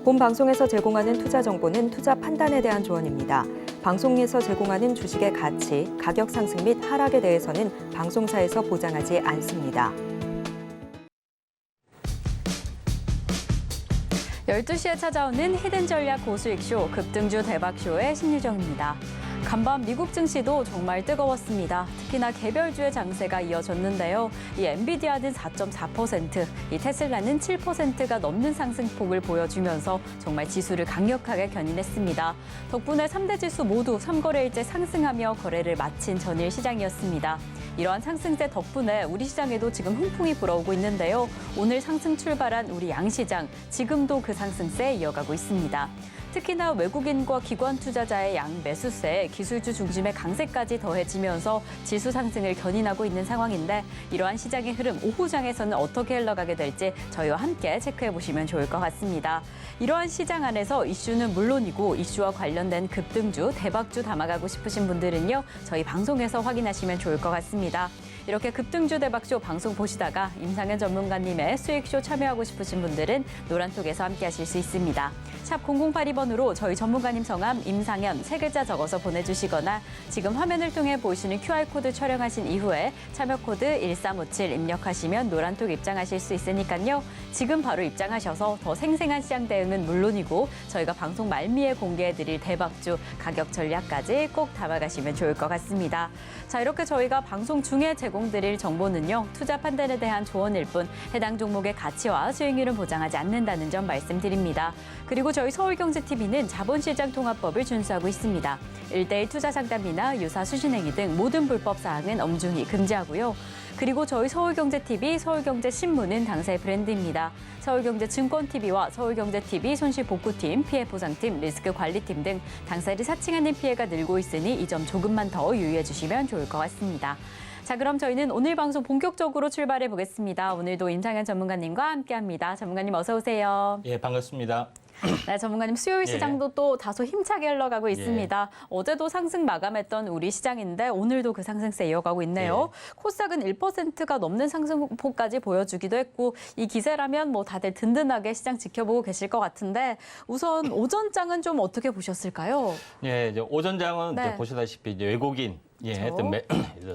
본 방송에서 제공하는 투자 정보는 투자 판단에 대한 조언입니다. 방송에서 제공하는 주식의 가치, 가격 상승 및 하락에 대해서는 방송사에서 보장하지 않습니다. 12시에 찾아오는 히든 전략 고수익쇼 급등주 대박쇼의 심리정입니다. 간밤 미국 증시도 정말 뜨거웠습니다. 특히나 개별주의 장세가 이어졌는데요. 이 엔비디아는 4.4%, 이 테슬라는 7%가 넘는 상승폭을 보여주면서 정말 지수를 강력하게 견인했습니다. 덕분에 3대 지수 모두 3거래일째 상승하며 거래를 마친 전일 시장이었습니다. 이러한 상승세 덕분에 우리 시장에도 지금 훈풍이 불어오고 있는데요. 오늘 상승 출발한 우리 양시장, 지금도 그 상승세 이어가고 있습니다. 특히나 외국인과 기관 투자자의 양 매수세에 기술주 중심의 강세까지 더해지면서 지수 상승을 견인하고 있는 상황인데 이러한 시장의 흐름 오후장에서는 어떻게 흘러가게 될지 저희와 함께 체크해 보시면 좋을 것 같습니다. 이러한 시장 안에서 이슈는 물론이고 이슈와 관련된 급등주, 대박주 담아가고 싶으신 분들은요. 저희 방송에서 확인하시면 좋을 것 같습니다. 이렇게 급등주 대박쇼 방송 보시다가 임상현 전문가님의 수익쇼 참여하고 싶으신 분들은 노란톡에서 함께하실 수 있습니다. 샵 0082번으로 저희 전문가님 성함 임상현 세 글자 적어서 보내주시거나 지금 화면을 통해 보이시는 QR코드 촬영하신 이후에 참여코드 1357 입력하시면 노란톡 입장하실 수 있으니까요. 지금 바로 입장하셔서 더 생생한 시장 대응은 물론이고 저희가 방송 말미에 공개해드릴 대박주 가격 전략까지 꼭 담아가시면 좋을 것 같습니다. 자, 이렇게 저희가 방송 중에 제공드릴 정보는요. 투자 판단에 대한 조언일 뿐 해당 종목의 가치와 수익률은 보장하지 않는다는 점 말씀드립니다. 그리고 저희 서울경제TV는 자본시장 통합법을 준수하고 있습니다. 1:1 투자 상담이나 유사 수신행위 등 모든 불법 사항은 엄중히 금지하고요. 그리고 저희 서울경제TV, 서울경제신문은 당사의 브랜드입니다. 서울경제증권TV와 서울경제TV 손실복구팀, 피해보상팀, 리스크관리팀 등 당사를 사칭하는 피해가 늘고 있으니 이 점 조금만 더 유의해 주시면 좋을 것 같습니다. 자, 그럼 저희는 오늘 방송 본격적으로 출발해 보겠습니다. 오늘도 임상현 전문가님과 함께합니다. 전문가님 어서 오세요. 예, 반갑습니다. 네, 전문가님 수요일 시장도 또 다소 힘차게 흘러가고 있습니다. 어제도 상승 마감했던 우리 시장인데 오늘도 그 상승세 이어가고 있네요. 코스닥은 1%가 넘는 상승폭까지 보여주기도 했고 이 기세라면 뭐 다들 든든하게 시장 지켜보고 계실 것 같은데 우선 오전장은 좀 어떻게 보셨을까요? 예, 이제 오전장은 네. 이제 보시다시피 이제 외국인 어떤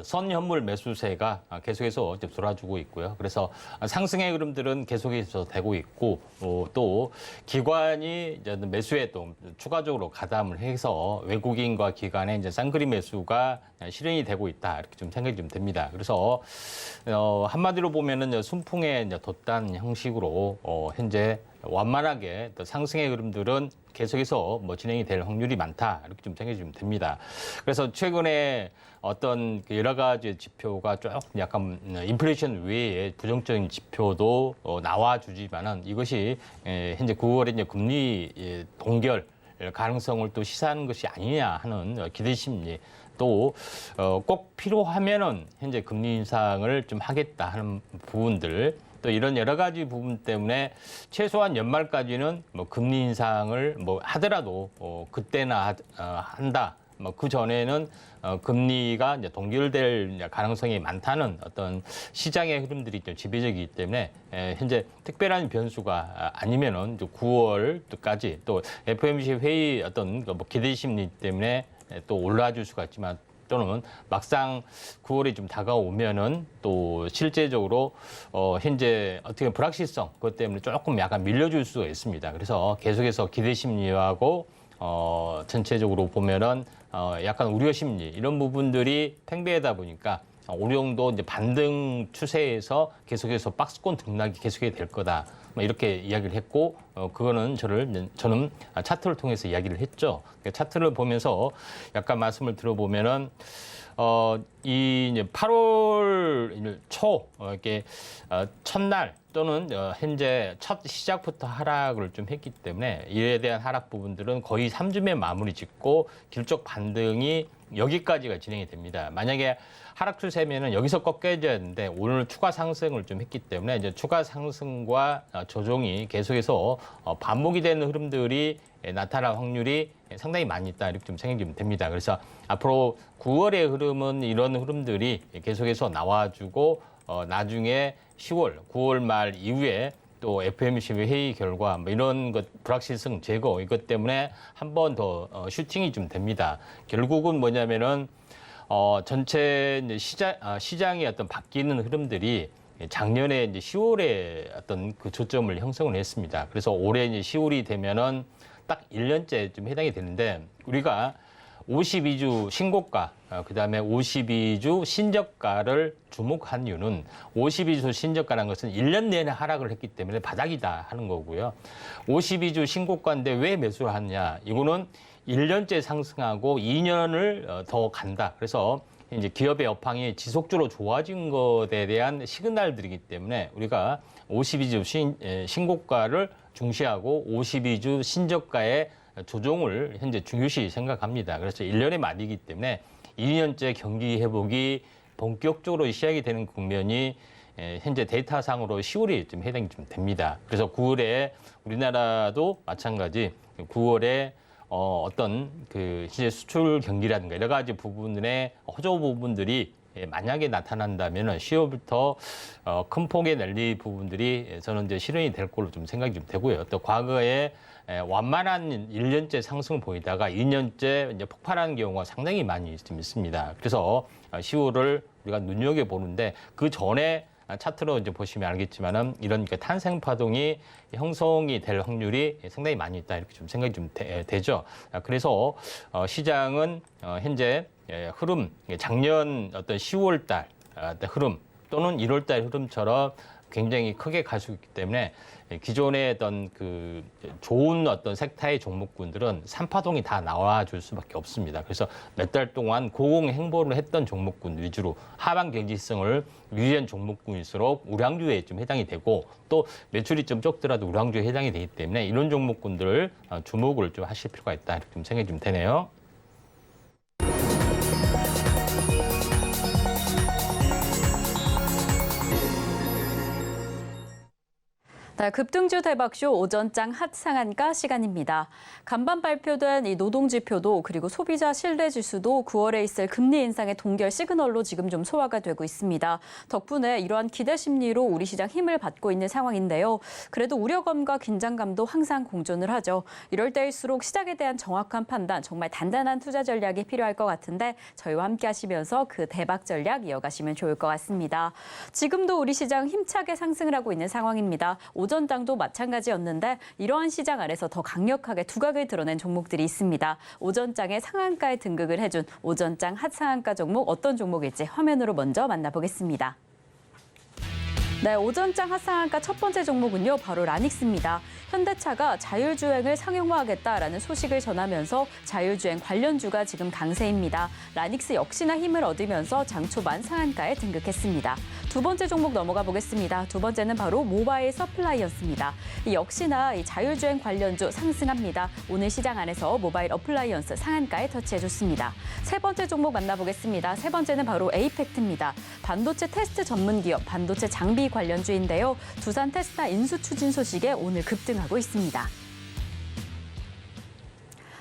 선현물 매수세가 계속해서 이제 돌아주고 있고요. 그래서 상승의 흐름들은 계속해서 되고 있고 또 기관이 이제 매수에 또 추가적으로 가담을 해서 외국인과 기관의 이제 쌍끌이 매수가 실현이 되고 있다 이렇게 좀 생각이 좀 됩니다. 그래서 한마디로 보면은 순풍에 이제 돛단 형식으로 현재 완만하게 또 상승의 흐름들은 계속해서 진행이 될 확률이 많다 이렇게 좀 생각이 좀 됩니다. 그래서 최근에 어떤 여러 가지 지표가 조금 약간 인플레이션 외에 부정적인 지표도 나와주지만은 이것이 현재 9월에 이제 금리 동결 가능성을 또 시사하는 것이 아니냐 하는 기대 심리. 또 꼭 필요하면은 현재 금리 인상을 좀 하겠다 하는 부분들. 또 이런 여러 가지 부분 때문에 최소한 연말까지는 금리 인상을 하더라도 그때나 한다. 그 전에는 금리가 이제 동결될 가능성이 많다는 어떤 시장의 흐름들이 좀 지배적이기 때문에 현재 특별한 변수가 아니면은 9월까지 또 FOMC 회의 어떤 기대 심리 때문에 또 올라줄 수가 있지만. 또는 막상 9월이 좀 다가오면은 또 실제적으로 현재 어떻게 불확실성 그것 때문에 조금 약간 밀려줄 수가 있습니다. 그래서 계속해서 기대 심리하고 전체적으로 보면은 약간 우려 심리 이런 부분들이 팽배하다 보니까 어느 정도 이제 반등 추세에서 계속해서 박스권 등락이 계속이 될 거다. 이렇게 이야기를 했고 그거는 저는 차트를 통해서 이야기를 했죠. 차트를 보면서 약간 말씀을 들어보면은 이 이제 8월 초 이렇게 첫날 또는 현재 첫 시작부터 하락을 좀 했기 때문에 이에 대한 하락 부분들은 거의 3줌에 마무리 짓고 길적 반등이 여기까지가 진행이 됩니다. 만약에 하락 추세면은 여기서 꺾여져야 되는데 오늘 추가 상승을 좀 했기 때문에 이제 추가 상승과 조정이 계속해서 반복이 되는 흐름들이 나타날 확률이 상당히 많이 있다 이렇게 좀 생각이 좀 됩니다. 그래서 앞으로 9월의 흐름은 이런 흐름들이 계속해서 나와주고 나중에 10월, 9월 말 이후에 또 FOMC 회의 결과 뭐 이런 것 불확실성 제거 이것 때문에 한 번 더 슈팅이 좀 됩니다. 결국은 뭐냐면은 전체 이제 시장의 어떤 바뀌는 흐름들이 작년에 이제 10월에 어떤 그 저점을 형성을 했습니다. 그래서 올해 이제 10월이 되면은 딱 1년째 좀 해당이 되는데 우리가 52주 신고가, 그다음에 52주 신저가를 주목한 이유는 52주 신저가라는 것은 1년 내내 하락을 했기 때문에 바닥이다 하는 거고요. 52주 신고가인데 왜 매수를 하느냐? 이거는 1년째 상승하고 2년을 더 간다. 그래서 이제 기업의 업황이 지속적으로 좋아진 것에 대한 시그널들이기 때문에 우리가 52주 신고가를 중시하고 52주 신저가의 조정을 현재 중요시 생각합니다. 그래서 1년의 말이기 때문에 2년째 경기 회복이 본격적으로 시작이 되는 국면이 현재 데이터상으로 10월이 좀 해당이 좀 됩니다. 그래서 9월에 우리나라도 마찬가지 9월에 어떤 그 실제 수출 경기라든가 여러 가지 부분의 호조 부분들이 만약에 나타난다면 10월부터 큰 폭의 랠리 부분들이 저는 이제 실현이 될 걸로 좀 생각이 좀 되고요. 또 과거에 완만한 1년째 상승을 보이다가 2년째 이제 폭발하는 경우가 상당히 많이 좀 있습니다. 그래서 10월을 우리가 눈여겨 보는데 그 전에 차트로 이제 보시면 알겠지만은 이런 그 탄생 파동이 형성이 될 확률이 상당히 많이 있다 이렇게 좀 생각이 좀 되죠. 그래서 시장은 현재 흐름, 작년 어떤 10월 달 흐름 또는 1월 달 흐름처럼 굉장히 크게 갈 수 있기 때문에 기존의 어떤 그 좋은 어떤 섹터의 종목군들은 3파동이 다 나와줄 수밖에 없습니다. 그래서 몇 달 동안 고공 행보를 했던 종목군 위주로 하방 경직성을 유지한 종목군일수록 우량주에 좀 해당이 되고 또 매출이 좀 적더라도 우량주에 해당이 되기 때문에 이런 종목군들을 주목을 좀 하실 필요가 있다 이렇게 좀 생각이 좀 되네요. 네, 급등주 대박쇼 오전장 핫상한가 시간입니다. 간밤 발표된 이 노동지표도 그리고 소비자 신뢰지수도 9월에 있을 금리 인상의 동결 시그널로 지금 좀 소화가 되고 있습니다. 덕분에 이러한 기대 심리로 우리 시장 힘을 받고 있는 상황인데요. 그래도 우려감과 긴장감도 항상 공존을 하죠. 이럴 때일수록 시장에 대한 정확한 판단, 정말 단단한 투자 전략이 필요할 것 같은데 저희와 함께 하시면서 그 대박 전략 이어가시면 좋을 것 같습니다. 지금도 우리 시장 힘차게 상승을 하고 있는 상황입니다. 오전장도 마찬가지였는데 이러한 시장 안에서 더 강력하게 두각을 드러낸 종목들이 있습니다. 오전장의 상한가에 등극을 해준 오전장 핫상한가 종목 어떤 종목일지 화면으로 먼저 만나보겠습니다. 네, 오전장 핫상한가 첫 번째 종목은요, 바로 라닉스입니다. 현대차가 자율주행을 상용화하겠다라는 소식을 전하면서 자율주행 관련주가 지금 강세입니다. 라닉스 역시나 힘을 얻으면서 장 초반 상한가에 등극했습니다. 두 번째 종목 넘어가 보겠습니다. 두 번째는 바로 모바일 어플라이언스입니다. 역시나 이 자율주행 관련주 상승합니다. 오늘 시장 안에서 모바일 어플라이언스 상한가에 터치해줬습니다. 세 번째 종목 만나보겠습니다. 세 번째는 바로 에이펙트입니다. 반도체 테스트 전문 기업, 반도체 장비 관련주인데요. 두산 테스라 인수 추진 소식에 오늘 급등하고 있습니다.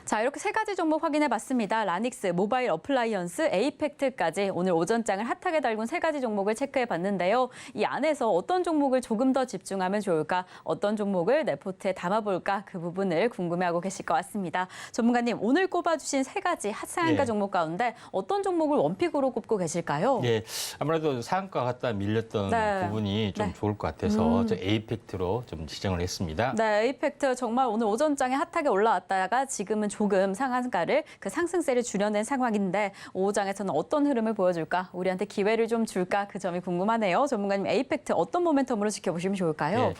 자, 이렇게 세 가지 종목 확인해봤습니다. 라닉스, 모바일 어플라이언스, 에이펙트까지 오늘 오전장을 핫하게 달군 세 가지 종목을 체크해봤는데요. 이 안에서 어떤 종목을 조금 더 집중하면 좋을까, 어떤 종목을 내 포트에 담아볼까 그 부분을 궁금해하고 계실 것 같습니다. 전문가님, 오늘 꼽아주신 세 가지 핫상한가 종목 가운데 어떤 종목을 원픽으로 꼽고 계실까요? 예, 아무래도 상한가 갖다 밀렸던 부분이 좀 좋을 것 같아서 저 에이펙트로 좀 지정을 했습니다. 네, 에이펙트 정말 오늘 오전장에 핫하게 올라왔다가 지금은 조금 상한가를 그 상승세를 줄여낸 상황인데 오후장에서는 어떤 흐름을 보여줄까? 우리한테 기회를 좀 줄까? 그 점이 궁금하네요. 전문가님, 에이펙트 어떤 모멘텀으로 지켜보시면 좋을까요? 네.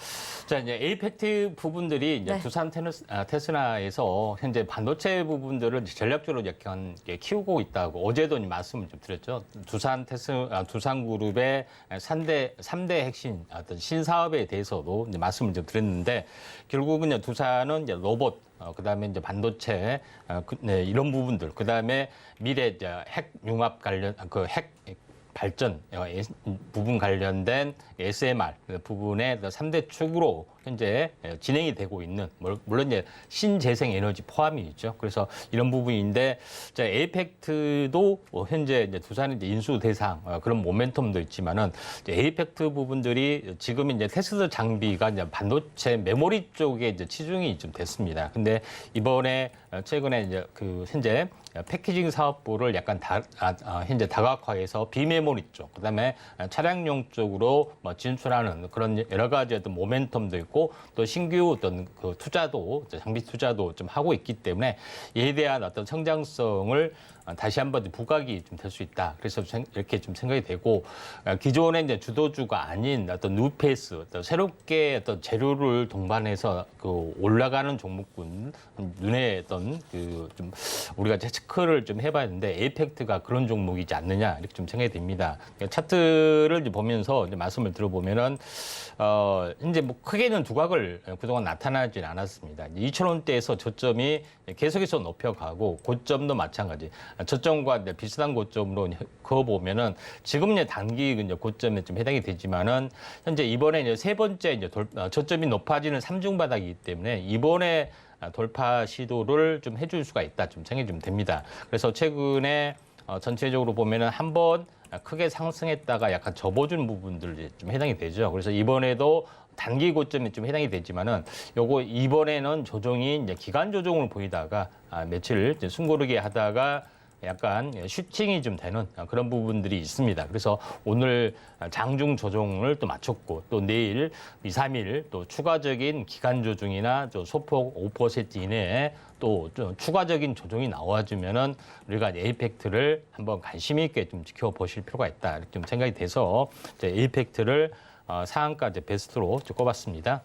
자, 이제 에이펙트 부분들이 이제 두산 테스라에서 현재 반도체 부분들을 전략적으로 약간 키우고 있다고 어제도 말씀을 좀 드렸죠. 두산그룹의 3대 핵심 어떤 신사업에 대해서도 이제 말씀을 좀 드렸는데 결국은 두산은 이제 로봇 그다음에 이제 반도체 이런 부분들, 그다음에 미래 핵 융합 관련 핵 발전 부분 관련된 SMR 부분의 3대 축으로 현재 진행이 되고 있는, 물론 이제 신재생 에너지 포함이 있죠. 그래서 이런 부분인데, 에이펙트도 현재 이제 두산의 이제 인수 대상 그런 모멘텀도 있지만은 에이펙트 부분들이 지금 이제 테스트 장비가 이제 반도체 메모리 쪽에 이제 치중이 좀 됐습니다. 근데 이번에 최근에 이제 그 현재 패키징 사업부를 약간 현재 다각화해서 비메모리 쪽, 그다음에 차량용 쪽으로 뭐 진출하는 그런 여러 가지 어떤 모멘텀도 있고, 또 신규 어떤 그 투자도, 장비 투자도 좀 하고 있기 때문에 이에 대한 어떤 성장성을 다시 한번 부각이 좀 될 수 있다. 그래서 이렇게 좀 생각이 되고, 기존의 이제 주도주가 아닌 어떤 뉴페이스, 어떤 새롭게 어떤 재료를 동반해서 그 올라가는 종목군 눈에 어떤 그 좀 우리가 체크를 좀 해봐야 되는데, 에이펙트가 그런 종목이지 않느냐 이렇게 좀 생각이 됩니다. 차트를 이제 보면서 이제 말씀을 들어보면은 이제 뭐 크게는 두각을 그동안 나타나진 않았습니다. 2,000원대에서 저점이 계속해서 높여가고, 고점도 마찬가지. 저점과 비슷한 고점으로 그어보면은 지금 이제 단기 이제 고점에 좀 해당이 되지만은, 현재 이번에 이제 세 번째 이제 저점이 높아지는 삼중 바닥이기 때문에 이번에 돌파 시도를 좀 해줄 수가 있다, 좀 생각이 좀 됩니다. 그래서 최근에 전체적으로 보면은 한번 크게 상승했다가 약간 접어준 부분들이 좀 해당이 되죠. 그래서 이번에도 단기 고점에 좀 해당이 되지만은, 요거 이번에는 조정이 이제 기간 조정을 보이다가 며칠 이제 숨고르게 하다가 약간 슈팅이 좀 되는 그런 부분들이 있습니다. 그래서 오늘 장중 조정을 또 마쳤고, 또 내일 2, 3일 또 추가적인 기간 조정이나 또 소폭 5% 이내에 또 추가적인 조정이 나와주면은 우리가 에이펙트를 한번 관심 있게 좀 지켜보실 필요가 있다, 이렇게 좀 생각이 돼서 에이펙트를 상한가 베스트로 꼽았습니다.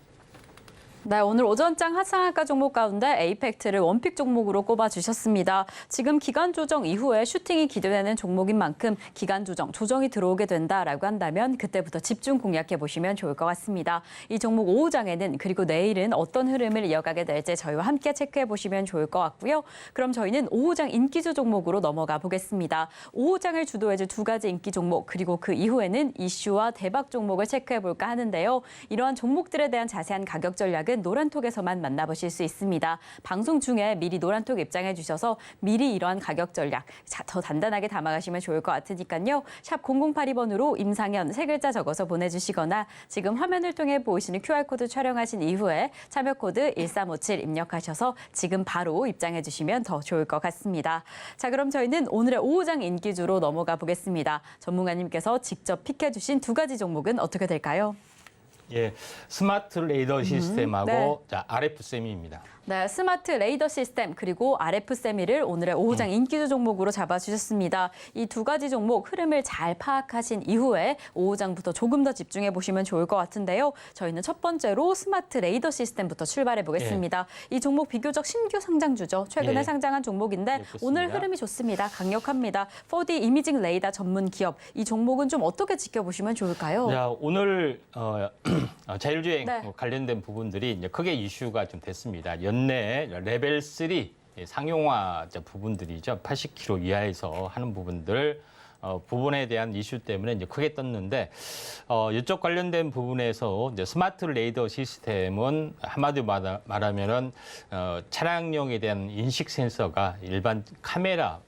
네, 오늘 오전장 하상한가 종목 가운데 에이펙트를 원픽 종목으로 꼽아주셨습니다. 지금 기간 조정 이후에 슈팅이 기대되는 종목인 만큼 기간 조정이 들어오게 된다라고 한다면 그때부터 집중 공략해 보시면 좋을 것 같습니다. 이 종목 오후장에는, 그리고 내일은 어떤 흐름을 이어가게 될지 저희와 함께 체크해 보시면 좋을 것 같고요. 그럼 저희는 오후장 인기주 종목으로 넘어가 보겠습니다. 오후장을 주도해줄 두 가지 인기 종목, 그리고 그 이후에는 이슈와 대박 종목을 체크해 볼까 하는데요. 이러한 종목들에 대한 자세한 가격 전략은 노란톡에서만 만나보실 수 있습니다. 방송 중에 미리 노란톡 입장해 주셔서 미리 이러한 가격 전략 더 단단하게 담아가시면 좋을 것 같으니까요. 샵 0082번으로 임상현 세 글자 적어서 보내주시거나 지금 화면을 통해 보이시는 QR코드 촬영하신 이후에 참여 코드 1357 입력하셔서 지금 바로 입장해 주시면 더 좋을 것 같습니다. 자, 그럼 저희는 오늘의 오후장 인기주로 넘어가 보겠습니다. 전문가님께서 직접 픽해 주신 두 가지 종목은 어떻게 될까요? 예, 스마트 레이더 시스템하고 네. RF세미입니다. 네, 스마트 레이더 시스템 그리고 RF세미를 오늘의 오후장 인기주 종목으로 잡아주셨습니다. 이 두 가지 종목 흐름을 잘 파악하신 이후에 오후장부터 조금 더 집중해 보시면 좋을 것 같은데요. 저희는 첫 번째로 스마트 레이더 시스템부터 출발해 보겠습니다. 이 종목 비교적 신규 상장주죠. 최근에 상장한 종목인데 오늘 흐름이 좋습니다. 강력합니다. 4D 이미징 레이더 전문 기업. 이 종목은 좀 어떻게 지켜보시면 좋을까요? 자, 오늘 자율주행 네. 관련된 부분들이 이제 크게 이슈가 좀 됐습니다. 연내 레벨 3 상용화 부분들이죠. 80km 이하에서 하는 부분들 부분에 대한 이슈 때문에 이제 크게 떴는데, 이쪽 관련된 부분에서 이제 스마트 레이더 시스템은 한마디로 말하면은 차량용에 대한 인식 센서가 일반 카메라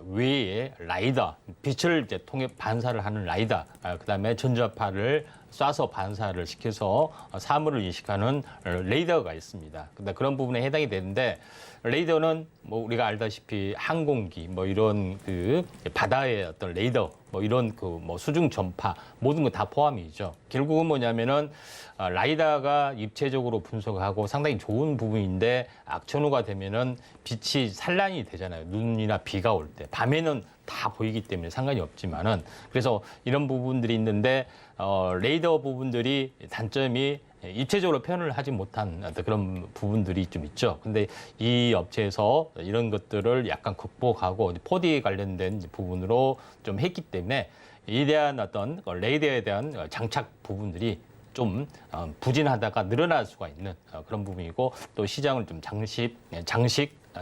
외에 라이더, 빛을 이제 통해 반사를 하는 라이더, 그다음에 전자파를 쏴서 반사를 시켜서 사물을 인식하는 레이더가 있습니다. 근데 그런 부분에 해당이 되는데, 레이더는 뭐 우리가 알다시피 항공기 뭐 이런 그 바다의 어떤 레이더 뭐 이런 그 뭐 수중 전파 모든 거 다 포함이죠. 결국은 뭐냐면은 라이다가 입체적으로 분석하고 상당히 좋은 부분인데, 악천후가 되면은 빛이 산란이 되잖아요. 눈이나 비가 올 때. 밤에는 다 보이기 때문에 상관이 없지만은, 그래서 이런 부분들이 있는데 레이더 부분들이 단점이 입체적으로 표현을 하지 못한 어떤 그런 부분들이 좀 있죠. 근데 이 업체에서 이런 것들을 약간 극복하고 4D 관련된 부분으로 좀 했기 때문에 이에 대한 어떤 레이더에 대한 장착 부분들이 좀 부진하다가 늘어날 수가 있는 그런 부분이고, 또 시장을 좀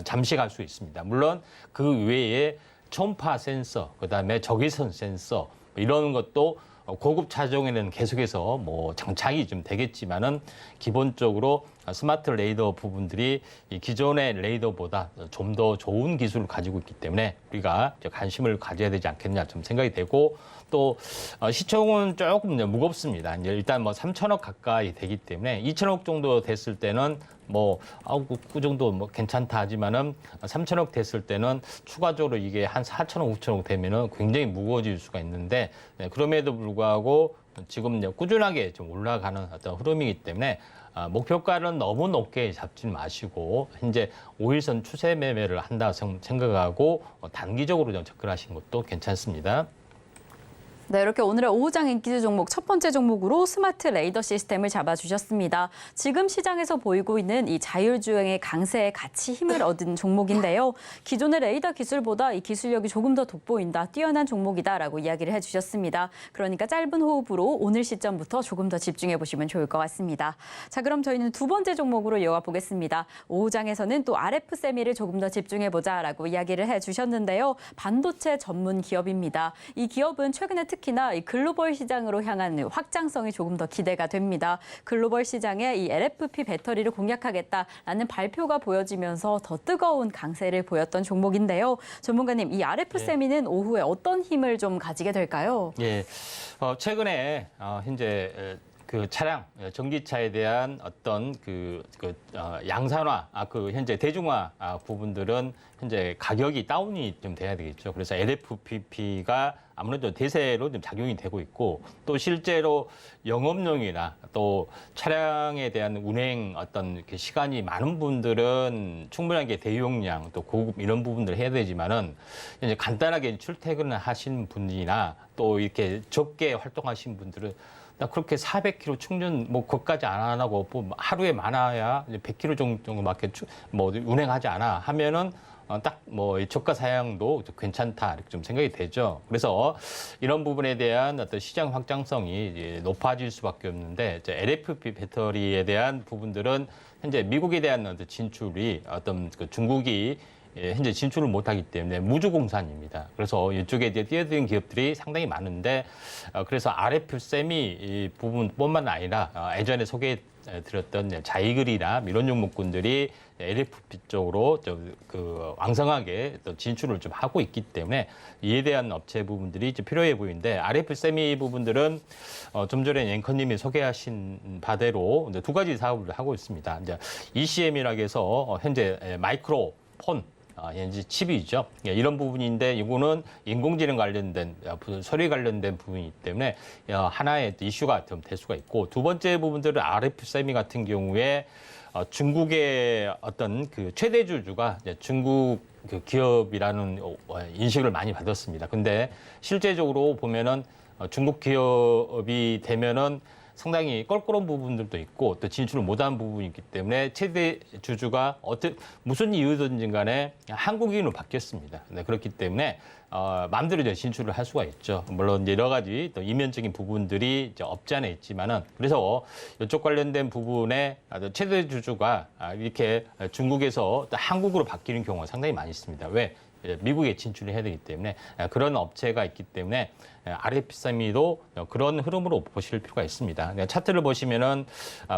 잠식할 수 있습니다. 물론 그 외에 초음파 센서, 그다음에 적외선 센서, 이런 것도 고급 차종에는 계속해서 뭐 장착이 좀 되겠지만은 기본적으로 스마트 레이더 부분들이 이 기존의 레이더보다 좀 더 좋은 기술을 가지고 있기 때문에 우리가 관심을 가져야 되지 않겠냐 좀 생각이 되고 또 시총은 조금 무겁습니다. 이제 일단 뭐 3천억 가까이 되기 때문에 2천억 정도 됐을 때는 뭐 그 정도 뭐 괜찮다 하지만은 3천억 됐을 때는 추가적으로 이게 한 4천억, 5천억 되면은 굉장히 무거워질 수가 있는데 그럼에도 불구하고 지금 이제 꾸준하게 좀 올라가는 어떤 흐름이기 때문에 목표가는 너무 높게 잡지 마시고 현재 5일선 추세 매매를 한다 생각하고 단기적으로 좀 접근하시는 것도 괜찮습니다. 네, 이렇게 오늘의 오후장 인기주 종목 첫 번째 종목으로 스마트 레이더 시스템을 잡아주셨습니다. 지금 시장에서 보이고 있는 이 자율주행의 강세에 같이 힘을 얻은 종목인데요. 기존의 레이더 기술보다 이 기술력이 조금 더 돋보인다, 뛰어난 종목이다라고 이야기를 해주셨습니다. 그러니까 짧은 호흡으로 오늘 시점부터 조금 더 집중해 보시면 좋을 것 같습니다. 자, 그럼 저희는 두 번째 종목으로 이어가 보겠습니다. 오후장에서는 또 RF세미를 조금 더 집중해 보자라고 이야기를 해주셨는데요. 반도체 전문 기업입니다. 이 기업은 최근에 특히나 이 글로벌 시장으로 향한 확장성이 조금 더 기대가 됩니다. 글로벌 시장에 이 LFP 배터리를 공략하겠다라는 발표가 보여지면서 더 뜨거운 강세를 보였던 종목인데요. 전문가님, 이 RF세미는 오후에 어떤 힘을 좀 가지게 될까요? 예, 최근에 현재 그 차량, 전기차에 대한 어떤 양산화, 현재 대중화 부분들은 현재 가격이 다운이 좀 돼야 되겠죠. 그래서 LFPP가 아무래도 대세로 좀 작용이 되고 있고 또 실제로 영업용이나 또 차량에 대한 운행 어떤 시간이 많은 분들은 충분하게 대용량 또 고급 이런 부분들을 해야 되지만은 이제 간단하게 출퇴근을 하신 분이나 또 이렇게 적게 활동하신 분들은 나 그렇게 400km 충전 뭐 그것까지 안 하고 뭐 하루에 많아야 이제 100km 정도밖에 뭐 운행하지 않아 하면은 딱 뭐 저가 사양도 괜찮다 이렇게 좀 생각이 되죠. 그래서 이런 부분에 대한 어떤 시장 확장성이 이제 높아질 수밖에 없는데 이제 LFP 배터리에 대한 부분들은 현재 미국에 대한 어떤 진출이 어떤 중국이 현재 진출을 못하기 때문에 무주공산입니다. 그래서 이쪽에 이제 뛰어든 기업들이 상당히 많은데 그래서 RF 세미 부분뿐만 아니라 예전에 소개해드렸던 자이글이나 이런 종목군들이 LFP 쪽으로 왕성하게 또 진출을 좀 하고 있기 때문에 이에 대한 업체 부분들이 이제 필요해 보이는데 RF 세미 부분들은 좀 전에 앵커님이 소개하신 바대로 두 가지 사업을 하고 있습니다. 이제 ECM이라고 해서 현재 마이크로폰 현재 칩이죠. 이런 부분인데 이거는 인공지능 관련된 소리 관련된 부분이기 때문에 하나의 이슈가 좀 될 수가 있고 두 번째 부분들은 RF 세미 같은 경우에 중국의 어떤 그 최대 주주가 중국 그 기업이라는 인식을 많이 받았습니다. 근데 실제적으로 보면은 중국 기업이 되면은 상당히 껄끄러운 부분들도 있고 또 진출을 못한 부분이 있기 때문에 최대 주주가 무슨 이유든지 간에 한국인으로 바뀌었습니다. 네, 그렇기 때문에 마음대로 이제 진출을 할 수가 있죠. 물론 여러 가지 또 이면적인 부분들이 이제 없지 않아 있지만은 그래서 이쪽 관련된 부분에 최대 주주가 이렇게 중국에서 또 한국으로 바뀌는 경우가 상당히 많이 있습니다. 왜? 미국에 진출을 해야 되기 때문에 그런 업체가 있기 때문에 RF세미도 그런 흐름으로 보실 필요가 있습니다. 차트를 보시면은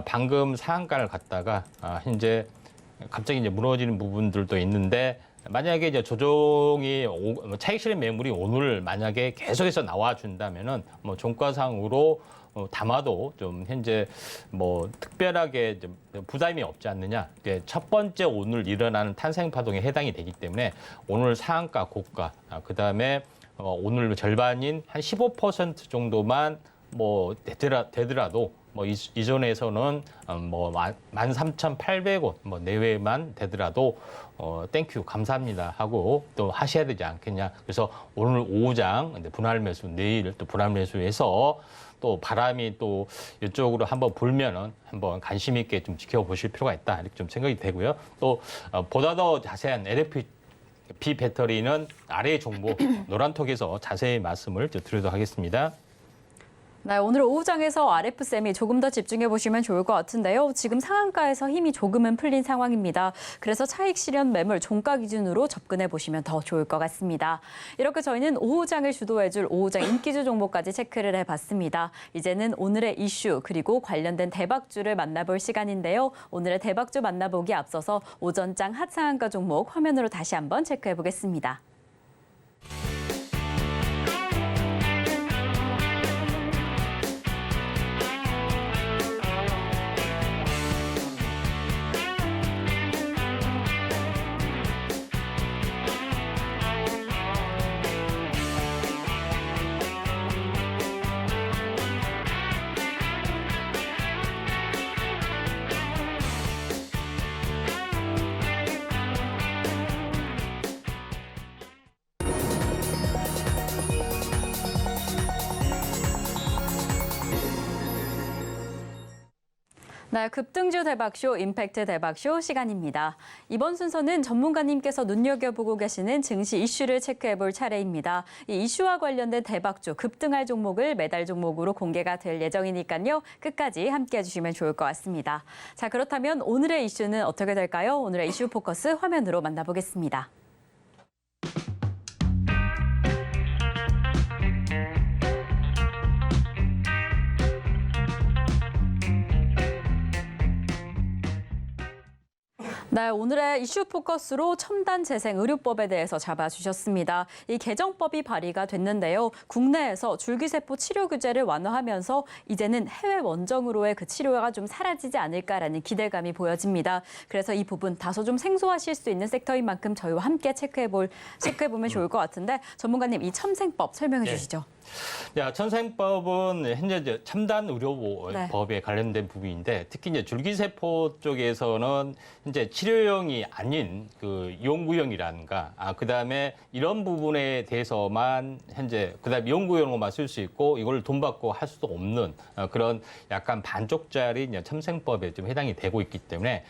방금 상한가를 갔다가 현재 갑자기 이제 무너지는 부분들도 있는데 만약에 이제 조정이 차익 실현 매물이 오늘 만약에 계속해서 나와준다면은 뭐 종가상으로 담아도 좀 현재 뭐 특별하게 부담이 없지 않느냐. 첫 번째 오늘 일어나는 탄생 파동에 해당이 되기 때문에 오늘 상한가 고가 그다음에 오늘 절반인 한 15% 정도만 뭐 되더라도 뭐 이전에서는 뭐 13,800원 뭐 내외만 되더라도 땡큐 감사합니다 하고 또 하셔야 되지 않겠냐. 그래서 오늘 오후장 분할 매수 내일 또 분할 매수해서 또 바람이 또 이쪽으로 한번 불면은 한번 관심 있게 좀 지켜보실 필요가 있다 이렇게 좀 생각이 되고요. 또 보다 더 자세한 LFP 배터리는 아래 정보 노란톡에서 자세히 말씀을 드리도록 하겠습니다. 네, 오늘 오후장에서 RF쌤이 조금 더 집중해 보시면 좋을 것 같은데요. 지금 상한가에서 힘이 조금은 풀린 상황입니다. 그래서 차익 실현 매물 종가 기준으로 접근해 보시면 더 좋을 것 같습니다. 이렇게 저희는 오후장을 주도해줄 오후장 인기주 종목까지 체크를 해봤습니다. 이제는 오늘의 이슈 그리고 관련된 대박주를 만나볼 시간인데요. 오늘의 대박주 만나보기 앞서서 오전장 하상한가 종목 화면으로 다시 한번 체크해 보겠습니다. 네, 급등주 대박쇼, 임팩트 대박쇼 시간입니다. 이번 순서는 전문가님께서 눈여겨보고 계시는 증시 이슈를 체크해볼 차례입니다. 이 이슈와 관련된 대박주, 급등할 종목을 매달 종목으로 공개가 될 예정이니까요. 끝까지 함께해 주시면 좋을 것 같습니다. 자, 그렇다면 오늘의 이슈는 어떻게 될까요? 오늘의 이슈 포커스 화면으로 만나보겠습니다. 네, 오늘의 이슈 포커스로 첨단 재생 의료법에 대해서 잡아주셨습니다. 이 개정법이 발의가 됐는데요. 국내에서 줄기세포 치료 규제를 완화하면서 이제는 해외 원정으로의 그 치료가 좀 사라지지 않을까라는 기대감이 보여집니다. 그래서 이 부분 다소 좀 생소하실 수 있는 섹터인 만큼 저희와 함께 체크해보면 좋을 것 같은데 전문가님 이 첨생법 설명해 주시죠. 야, 첨생법은 현재 이제 첨단 의료법에 관련된 부분인데 특히 이제 줄기세포 쪽에서는 현재 치료용이 아닌 그 연구용이라든가 그다음에 이런 부분에 대해서만 현재 그다음에 연구용으로만 쓸 수 있고 이걸 돈 받고 할 수도 없는 그런 약간 반쪽짜리 이제 첨생법에 좀 해당이 되고 있기 때문에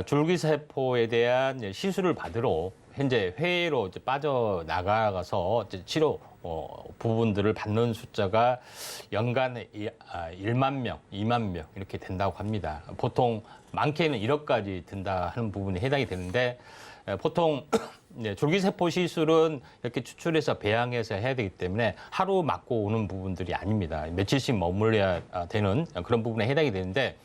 줄기세포에 대한 시술을 받으러 현재 해외로 이제 빠져나가서 이제 치료 부분들을 받는 숫자가 연간 1만 명, 2만 명 이렇게 된다고 합니다. 보통 많게는 1억까지 든다 하는 부분에 해당이 되는데 보통 줄기세포 시술은 이렇게 추출해서 배양해서 해야 되기 때문에 하루 맞고 오는 부분들이 아닙니다. 며칠씩 머물러야 되는 그런 부분에 해당이 되는데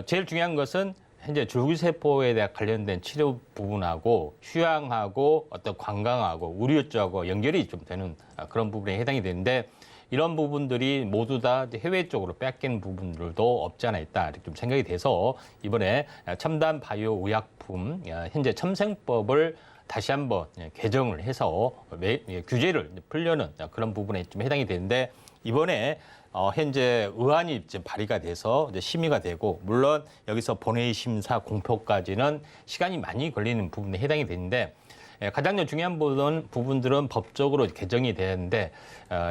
제일 중요한 것은 현재 줄기세포에 대한 관련된 치료 부분하고 휴양하고 어떤 관광하고 의료 쪽하고 연결이 좀 되는 그런 부분에 해당이 되는데 이런 부분들이 모두 다 해외 쪽으로 뺏기는 부분들도 없지 않아 있다 이렇게 좀 생각이 돼서 이번에 첨단 바이오 의약품 현재 첨생법을 다시 한번 개정을 해서 규제를 풀려는 그런 부분에 좀 해당이 되는데 이번에 현재 의안이 이제 발의가 돼서 이제 심의가 되고 물론 여기서 본회의 심사 공표까지는 시간이 많이 걸리는 부분에 해당이 되는데 가장 중요한 부분들은 법적으로 개정이 되는데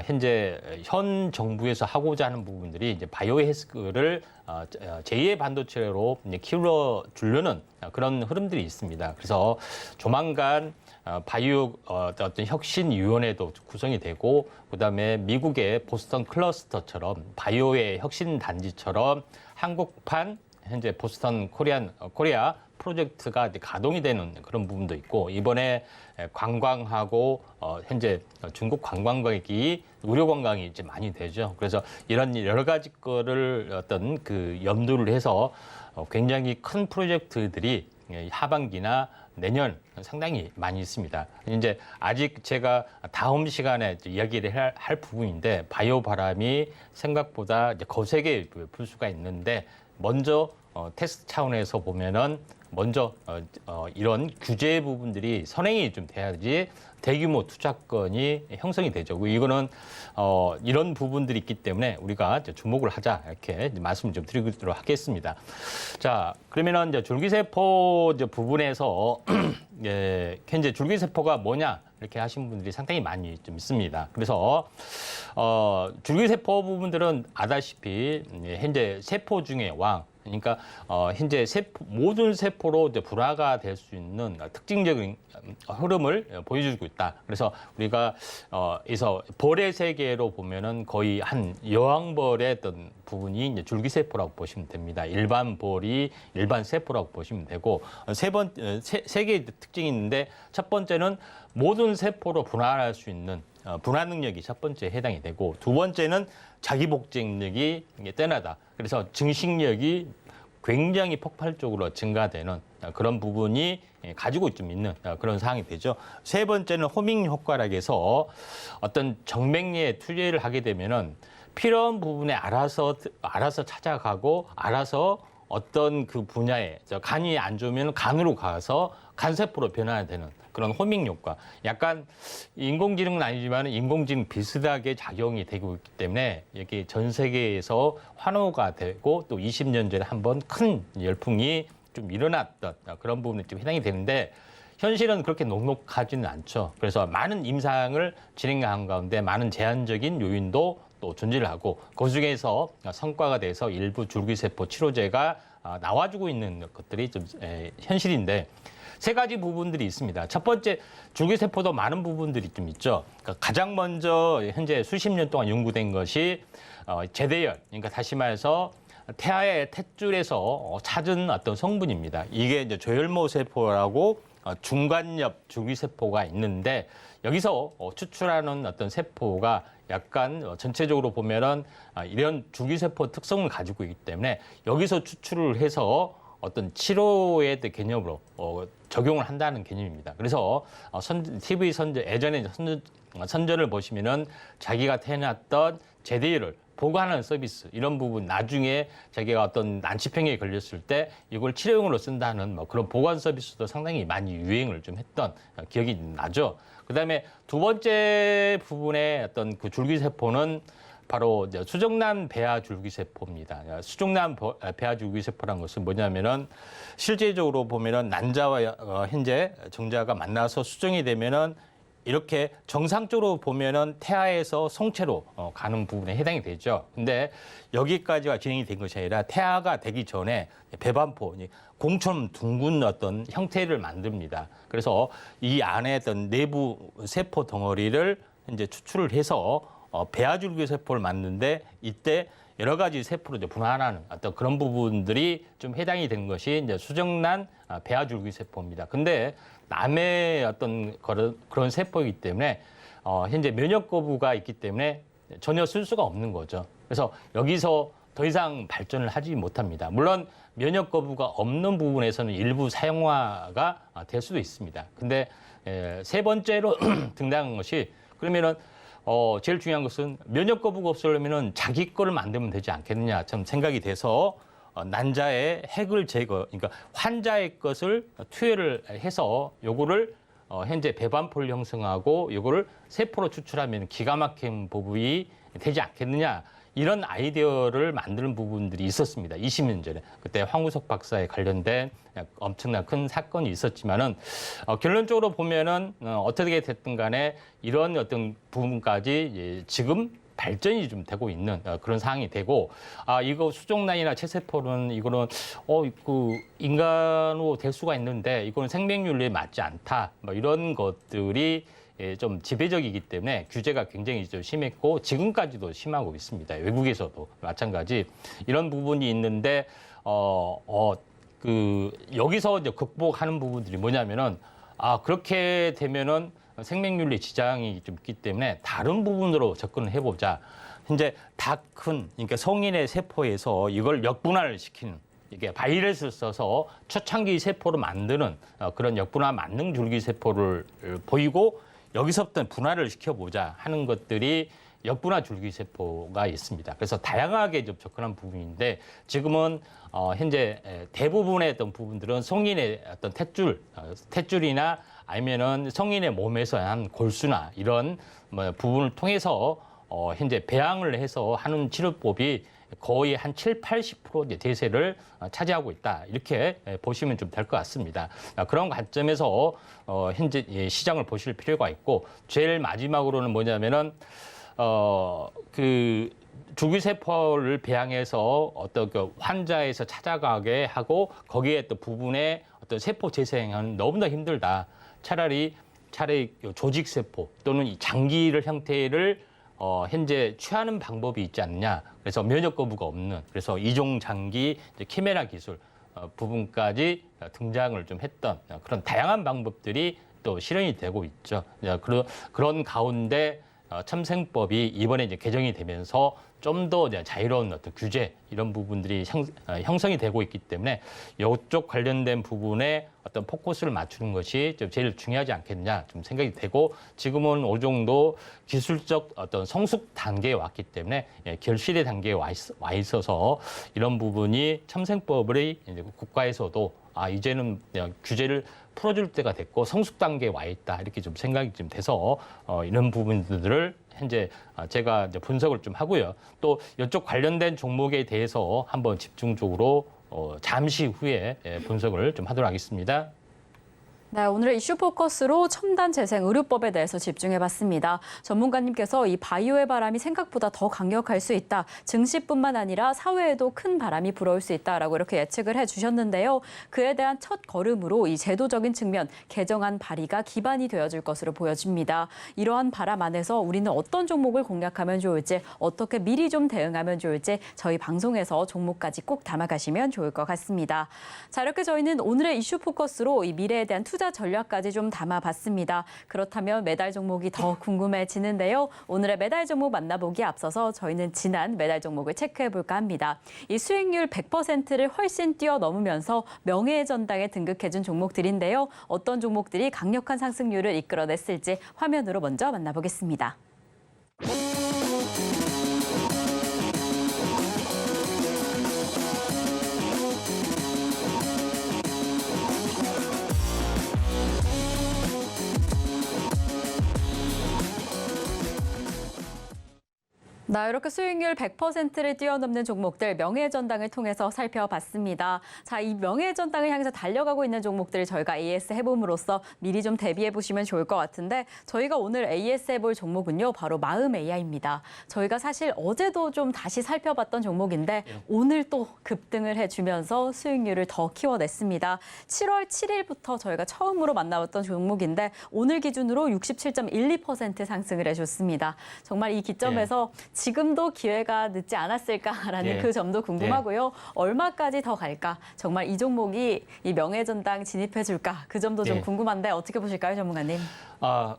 현재 현 정부에서 하고자 하는 부분들이 이제 바이오헬스를 제2의 반도체로 키워 주려는 그런 흐름들이 있습니다. 그래서 조만간 바이오 어떤 혁신위원회도 구성이 되고 그다음에 미국의 보스턴 클러스터처럼 바이오의 혁신 단지처럼 한국판 현재 보스턴 코리아 프로젝트가 이제 가동이 되는 그런 부분도 있고 이번에 관광하고 현재 중국 관광객이 의료 관광이 이제 많이 되죠. 그래서 이런 여러 가지 거를 어떤 그 염두를 해서 굉장히 큰 프로젝트들이 하반기나 내년 상당히 많이 있습니다. 이제 아직 제가 다음 시간에 이야기를 할 부분인데 바이오 바람이 생각보다 이제 거세게 불 수가 있는데 먼저 테스트 차원에서 보면은 먼저 이런 규제 부분들이 선행이 좀 돼야지 대규모 투자건이 형성이 되죠. 이거는 이런 부분들이 있기 때문에 우리가 주목을 하자 이렇게 말씀을 좀 드리도록 하겠습니다. 자, 그러면은 이제 줄기세포 부분에서 현재 줄기세포가 뭐냐 이렇게 하신 분들이 상당히 많이 좀 있습니다. 그래서 줄기세포 부분들은 아다시피 현재 세포 중에 왕 그러니까 현재 모든 세포로 이제 분화가 될 수 있는 특징적인 흐름을 보여주고 있다. 그래서 우리가 그래서 벌의 세계로 보면은 거의 한 여왕벌의 어떤 부분이 이제 줄기세포라고 보시면 됩니다. 일반 벌이 일반 세포라고 보시면 되고 세 개의 특징이 있는데 첫 번째는 모든 세포로 분할할 수 있는 분할 능력이 첫 번째 해당이 되고 두 번째는 자기 복제 능력이 뛰어나다. 그래서 증식력이 굉장히 폭발적으로 증가되는 그런 부분이 가지고 좀 있는 그런 상황이 되죠. 세 번째는 호밍 효과라고 해서 어떤 정맥류에 투여를 하게 되면은 필요한 부분에 알아서 찾아가고 알아서 어떤 그 분야에 간이 안 좋으면 간으로 가서 간세포로 변화되는 그런 호밍 효과. 약간 인공지능은 아니지만 인공지능 비슷하게 작용이 되고 있기 때문에 여기 전 세계에서 환호가 되고 또 20년 전에 한번 큰 열풍이 좀 일어났던 그런 부분이 좀 해당이 되는데 현실은 그렇게 녹록하지는 않죠. 그래서 많은 임상을 진행한 가운데 많은 제한적인 요인도 또 존재를 하고 그중에서 성과가 돼서 일부 줄기세포 치료제가 나와주고 있는 것들이 좀 현실인데 세 가지 부분들이 있습니다. 첫 번째, 줄기세포도 많은 부분들이 좀 있죠. 그러니까 가장 먼저 현재 수십 년 동안 연구된 것이 제대열, 그러니까 다시 말해서 태아의 탯줄에서 찾은 어떤 성분입니다. 이게 이제 조혈모 세포라고 중간엽 줄기세포가 있는데 여기서 추출하는 어떤 세포가 약간 전체적으로 보면은 이런 줄기세포 특성을 가지고 있기 때문에 여기서 추출을 해서 어떤 치료의 개념으로 적용을 한다는 개념입니다. 그래서 TV 선전 예전에 선전을 보시면은 자기가 태어났던 제대를 보관하는 서비스 이런 부분 나중에 자기가 어떤 난치병에 걸렸을 때 이걸 치료용으로 쓴다는 그런 보관 서비스도 상당히 많이 유행을 좀 했던 기억이 나죠. 그다음에 두 번째 부분의 어떤 그 줄기세포는 바로 수정란 배아 줄기세포입니다. 수정란 배아 줄기세포란 것은 뭐냐면은 실제적으로 보면은 난자와 현재 정자가 만나서 수정이 되면은 이렇게 정상적으로 보면은 태아에서 성체로 가는 부분에 해당이 되죠. 근데 여기까지가 진행이 된 것이 아니라 태아가 되기 전에 배반포, 공처럼 둥근 어떤 형태를 만듭니다. 그래서 이 안에 어떤 내부 세포 덩어리를 이제 추출을 해서 배아줄기 세포를 만드는데 이때 여러 가지 세포로 이제 분할하는 어떤 그런 부분들이 좀 해당이 되는 것이 이제 수정란 배아줄기 세포입니다. 근데 남의 어떤 그런 세포이기 때문에 현재 면역 거부가 있기 때문에 전혀 쓸 수가 없는 거죠. 그래서 여기서 더 이상 발전을 하지 못합니다. 물론 면역 거부가 없는 부분에서는 일부 사용화가 될 수도 있습니다. 근데 세 번째로 등장한 것이 그러면은 제일 중요한 것은 면역 거부가 없으려면은 자기 거를 만들면 되지 않겠느냐 참 생각이 돼서 난자의 핵을 제거, 그러니까 환자의 것을 투여를 해서 요거를 현재 배반포를 형성하고 요거를 세포로 추출하면 기가 막힌 부분이 되지 않겠느냐. 이런 아이디어를 만드는 부분들이 있었습니다. 20년 전에. 그때 황우석 박사에 관련된 엄청난 큰 사건이 있었지만은 결론적으로 보면은 어떻게 됐든 간에 이런 어떤 부분까지 지금 발전이 좀 되고 있는 그런 상황이 되고 이거 수정란이나 체세포는 이거는 그 인간으로 될 수가 있는데 이거는 생명윤리에 맞지 않다. 뭐 이런 것들이 좀 지배적이기 때문에 규제가 굉장히 좀 심했고 지금까지도 심하고 있습니다. 외국에서도 마찬가지 이런 부분이 있는데 여기서 이제 극복하는 부분들이 뭐냐면은 그렇게 되면은 생명윤리 지장이 좀 있기 때문에 다른 부분으로 접근을 해보자. 현재 다 큰 그러니까 성인의 세포에서 이걸 역분화를 시키는 이게 바이러스를 써서 초창기 세포로 만드는 그런 역분화 만능 줄기 세포를 보이고 여기서부터 분화를 시켜보자 하는 것들이 역분화 줄기세포가 있습니다. 그래서 다양하게 좀 접근한 부분인데 지금은 현재 대부분의 어떤 부분들은 성인의 어떤 탯줄이나 아니면은 성인의 몸에서 한 골수나 이런 부분을 통해서 현재 배양을 해서 하는 치료법이 거의 한 70~80% 이제 대세를 차지하고 있다. 이렇게 보시면 좀 될 것 같습니다. 그런 관점에서 현재 시장을 보실 필요가 있고 제일 마지막으로는 뭐냐면은 줄기세포를 배양해서 어떤 그 환자에서 찾아가게 하고 거기에 또 부분에 어떤 세포 재생은 너무나 힘들다. 차라리 조직세포 또는 이 장기를 형태를 현재 취하는 방법이 있지 않느냐. 그래서 면역 거부가 없는 그래서 이종 장기 키메라 기술 부분까지 등장을 좀 했던 그런 다양한 방법들이 또 실현이 되고 있죠. 그런 가운데 참생법이 이번에 이제 개정이 되면서 좀 더 자유로운 어떤 규제 이런 부분들이 형성이 되고 있기 때문에 이쪽 관련된 부분에 어떤 포커스를 맞추는 것이 좀 제일 중요하지 않겠냐 좀 생각이 되고 지금은 어느 정도 기술적 어떤 성숙 단계에 왔기 때문에 결실의 단계에 와 있어서 이런 부분이 참생법을 국가에서도 이제는 규제를 풀어줄 때가 됐고 성숙 단계에 와 있다 이렇게 좀 생각이 좀 돼서 이런 부분들을 현재 제가 이제 분석을 좀 하고요. 또 이쪽 관련된 종목에 대해서 한번 집중적으로 잠시 후에 분석을 좀 하도록 하겠습니다. 네, 오늘의 이슈 포커스로 첨단 재생 의료법에 대해서 집중해봤습니다. 전문가님께서 이 바이오의 바람이 생각보다 더 강력할 수 있다. 증시뿐만 아니라 사회에도 큰 바람이 불어올 수 있다라고 이렇게 예측을 해주셨는데요. 그에 대한 첫 걸음으로 이 제도적인 측면 개정안 발의가 기반이 되어줄 것으로 보여집니다. 이러한 바람 안에서 우리는 어떤 종목을 공략하면 좋을지 어떻게 미리 좀 대응하면 좋을지 저희 방송에서 종목까지 꼭 담아가시면 좋을 것 같습니다. 자, 이렇게 저희는 오늘의 이슈 포커스로 이 미래에 대한 투자 전략까지 좀 담아봤습니다. 그렇다면 매달 종목이 더 궁금해지는데요. 오늘의 매달 종목 만나보기에 앞서서 저희는 지난 매달 종목을 체크해볼까 합니다. 이 수익률 100%를 훨씬 뛰어넘으면서 명예의 전당에 등극해준 종목들인데요. 어떤 종목들이 강력한 상승률을 이끌어냈을지 화면으로 먼저 만나보겠습니다. 이렇게 수익률 100%를 뛰어넘는 종목들 명예의 전당을 통해서 살펴봤습니다. 자, 이 명예의 전당을 향해서 달려가고 있는 종목들을 저희가 AS 해봄으로써 미리 좀 대비해 보시면 좋을 것 같은데 저희가 오늘 AS 해볼 종목은요. 바로 마음 AI입니다. 저희가 사실 어제도 좀 다시 살펴봤던 종목인데 오늘 또 급등을 해주면서 수익률을 더 키워냈습니다. 7월 7일부터 저희가 처음으로 만나봤던 종목인데 오늘 기준으로 67.12% 상승을 해줬습니다. 정말 이 기점에서 지금도 기회가 늦지 않았을까라는 그 점도 궁금하고요. 얼마까지 더 갈까? 정말 이 종목이 이 명예전당 진입해줄까? 그 점도 좀 궁금한데 어떻게 보실까요, 전문가님?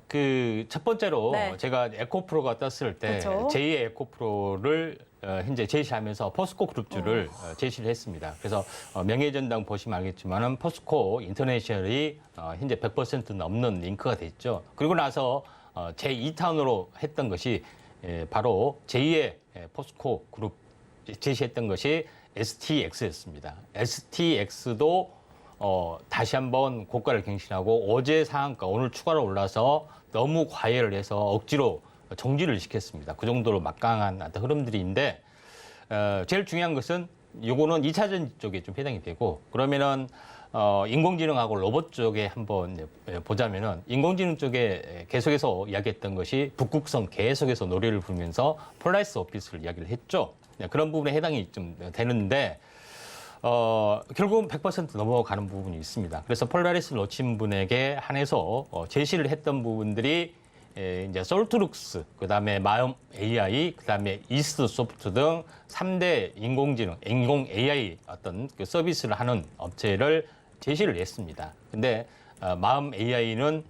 그 첫 번째로 제가 에코프로가 떴을 때 그렇죠. 제2의 에코프로를 현재 제시하면서 포스코 그룹주를 제시를 했습니다. 그래서 명예전당 보시면 알겠지만은 포스코 인터내셔널이 현재 100% 넘는 링크가 됐죠. 그리고 나서 제2탄으로 했던 것이 바로 제2의 포스코 그룹 제시했던 것이 STX였습니다. STX도 다시 한번 고가를 갱신하고 어제 상한가 오늘 추가로 올라서 너무 과열을 해서 억지로 정지를 시켰습니다. 그 정도로 막강한 어떤 흐름들인데 제일 중요한 것은 요거는 2차전 쪽에 좀 해당이 되고 그러면은 인공지능하고 로봇 쪽에 한번 보자면은 인공지능 쪽에 계속해서 이야기했던 것이 북극성 계속해서 노래를 부르면서 폴라리스 오피스를 이야기를 했죠. 그런 부분에 해당이 좀 되는데 결국은 100% 넘어가는 부분이 있습니다. 그래서 폴라리스를 놓친 분에게 한해서 제시를 했던 부분들이 이제 솔트룩스, 그다음에 마음 AI, 그다음에 이스트 소프트 등 3대 인공 AI 어떤 그 서비스를 하는 업체를 제시를 했습니다. 근데 마음 AI는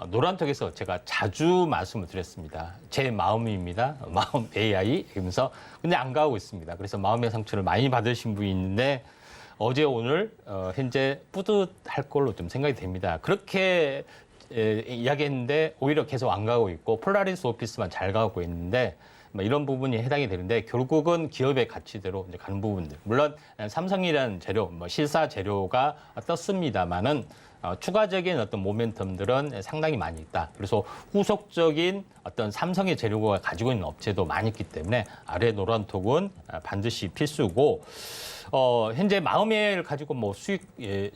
노란톡에서 제가 자주 말씀을 드렸습니다. 제 마음입니다. 마음 AI. 그러면서 근데 안 가고 있습니다. 그래서 마음의 상처를 많이 받으신 분이 있는데 어제 오늘 현재 뿌듯할 걸로 좀 생각이 됩니다. 그렇게 이야기했는데 오히려 계속 안 가고 있고 폴라리스 오피스만 잘 가고 있는데 이런 부분이 해당이 되는데 결국은 기업의 가치대로 이제 가는 부분들. 물론 삼성이라는 재료, 실사 재료가 떴습니다만은 추가적인 어떤 모멘텀들은 상당히 많이 있다. 그래서 후속적인 어떤 삼성의 재료가 가지고 있는 업체도 많이 있기 때문에 아래 노란톡은 반드시 필수고 현재 마음을 가지고 수익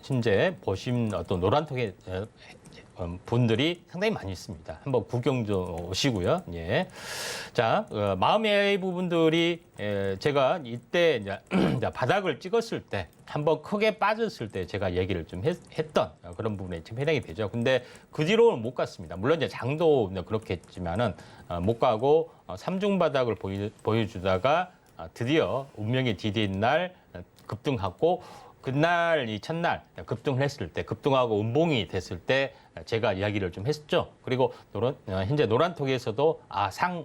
현재 보신 어떤 노란톡에 분들이 상당히 많이 있습니다. 한번 구경 좀 오시고요. 예. 자, 마음 AI 부분들이 제가 이때 이제 바닥을 찍었을 때 한번 크게 빠졌을 때 제가 얘기를 좀 했던 그런 부분에 지금 해당이 되죠. 근데 그 뒤로는 못 갔습니다. 물론 이제 장도 그렇게 했지만은 못 가고 삼중 바닥을 보여주다가 드디어 운명의 디디인 날 급등하고 그날 이 첫날 급등을 했을 때 급등하고 음봉이 됐을 때 제가 이야기를 좀 했죠. 그리고 현재 노란톡에서도 상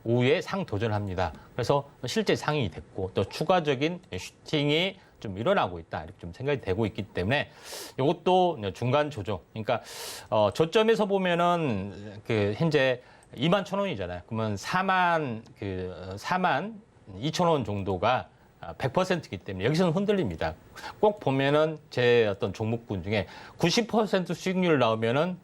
오후에 상 도전합니다. 그래서 실제 상이 됐고 또 추가적인 슈팅이 좀 일어나고 있다 이렇게 좀 생각이 되고 있기 때문에 이것도 중간 조정. 그러니까 저점에서 보면은 그 현재 21,000원이잖아요. 그러면 4만 2,000원 정도가 100%이기 때문에 여기서는 흔들립니다. 꼭 보면은 제 어떤 종목군 중에 90% 수익률 나오면은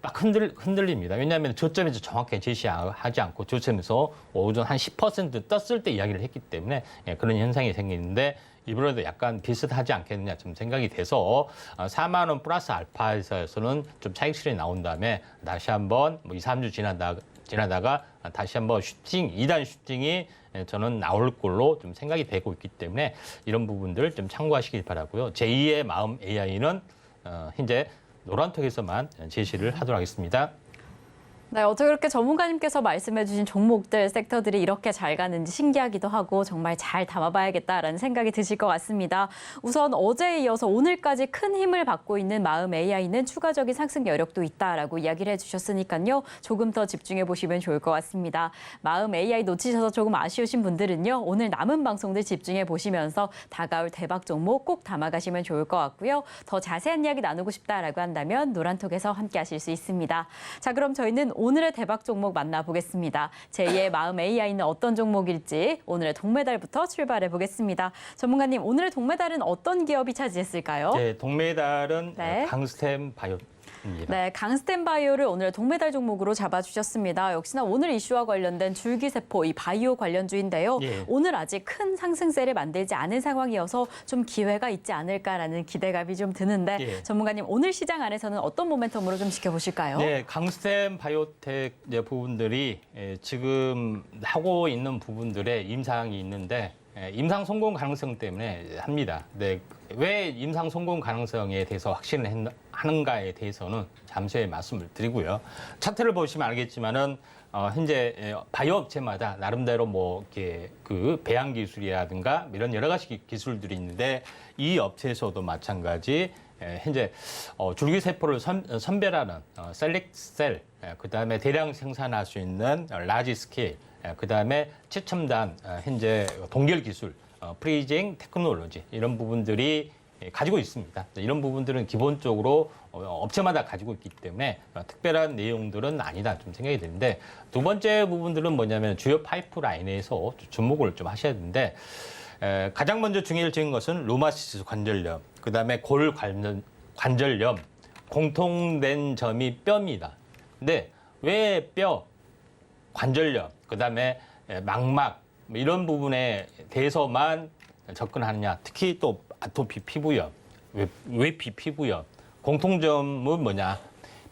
막 흔들립니다. 왜냐하면 저점에서 정확하게 제시하지 않고 저점에서 오전 한 10% 떴을 때 이야기를 했기 때문에 그런 현상이 생기는데 이번에도 약간 비슷하지 않겠느냐 좀 생각이 돼서 4만 원 플러스 알파에서는 좀 차익 실현이 나온 다음에 다시 한번 2, 3주 지나다가 다시 한번 2단 슈팅이 저는 나올 걸로 좀 생각이 되고 있기 때문에 이런 부분들 좀 참고하시길 바라고요. 제2의 마음 AI는 현재 노란톡에서만 제시를 하도록 하겠습니다. 네, 어떻게 그렇게 전문가님께서 말씀해주신 종목들, 섹터들이 이렇게 잘 가는지 신기하기도 하고 정말 잘 담아봐야겠다라는 생각이 드실 것 같습니다. 우선 어제에 이어서 오늘까지 큰 힘을 받고 있는 마음 AI는 추가적인 상승 여력도 있다라고 이야기를 해주셨으니까요. 조금 더 집중해 보시면 좋을 것 같습니다. 마음 AI 놓치셔서 조금 아쉬우신 분들은요. 오늘 남은 방송들 집중해 보시면서 다가올 대박 종목 꼭 담아가시면 좋을 것 같고요. 더 자세한 이야기 나누고 싶다라고 한다면 노란톡에서 함께 하실 수 있습니다. 자, 그럼 저희는 오늘의 대박 종목 만나보겠습니다. 제2의 마음 AI는 어떤 종목일지 오늘의 동메달부터 출발해 보겠습니다. 전문가님, 오늘의 동메달은 어떤 기업이 차지했을까요? 네, 동메달은 네. 강스템 바이오. 네, 강스템 바이오를 오늘 동메달 종목으로 잡아주셨습니다. 역시나 오늘 이슈와 관련된 줄기세포, 이 바이오 관련주인데요. 예. 오늘 아직 큰 상승세를 만들지 않은 상황이어서 좀 기회가 있지 않을까라는 기대감이 좀 드는데 예. 전문가님, 오늘 시장 안에서는 어떤 모멘텀으로 좀 지켜보실까요? 네, 강스템 바이오텍 부분들이 지금 하고 있는 부분들에 임상이 있는데 임상 성공 가능성 때문에 합니다. 네, 왜 임상 성공 가능성에 대해서 확신을 하는가에 대해서는 잠시 후에 말씀을 드리고요. 차트를 보시면 알겠지만은 현재 바이오 업체마다 나름대로 뭐 이렇게 그 배양 기술이라든가 이런 여러 가지 기술들이 있는데 이 업체에서도 마찬가지 현재 줄기세포를 선별하는 셀렉셀, 그다음에 대량 생산할 수 있는 라지 스케일, 그다음에 최첨단 현재 동결 기술, 프리징 테크놀로지 이런 부분들이 가지고 있습니다. 이런 부분들은 기본적으로 업체마다 가지고 있기 때문에 특별한 내용들은 아니다 좀 생각이 드는데 두 번째 부분들은 뭐냐면 주요 파이프라인에서 주목을 좀 하셔야 되는데 가장 먼저 중요를 지은 것은 루마티스 관절염, 그다음에 골 관절염 공통된 점이 뼈입니다. 근데 왜 뼈, 관절염, 그다음에 망막 이런 부분에 대해서만 접근하느냐? 특히 또 아토피 피부염, 외피 피부염 공통점은 뭐냐?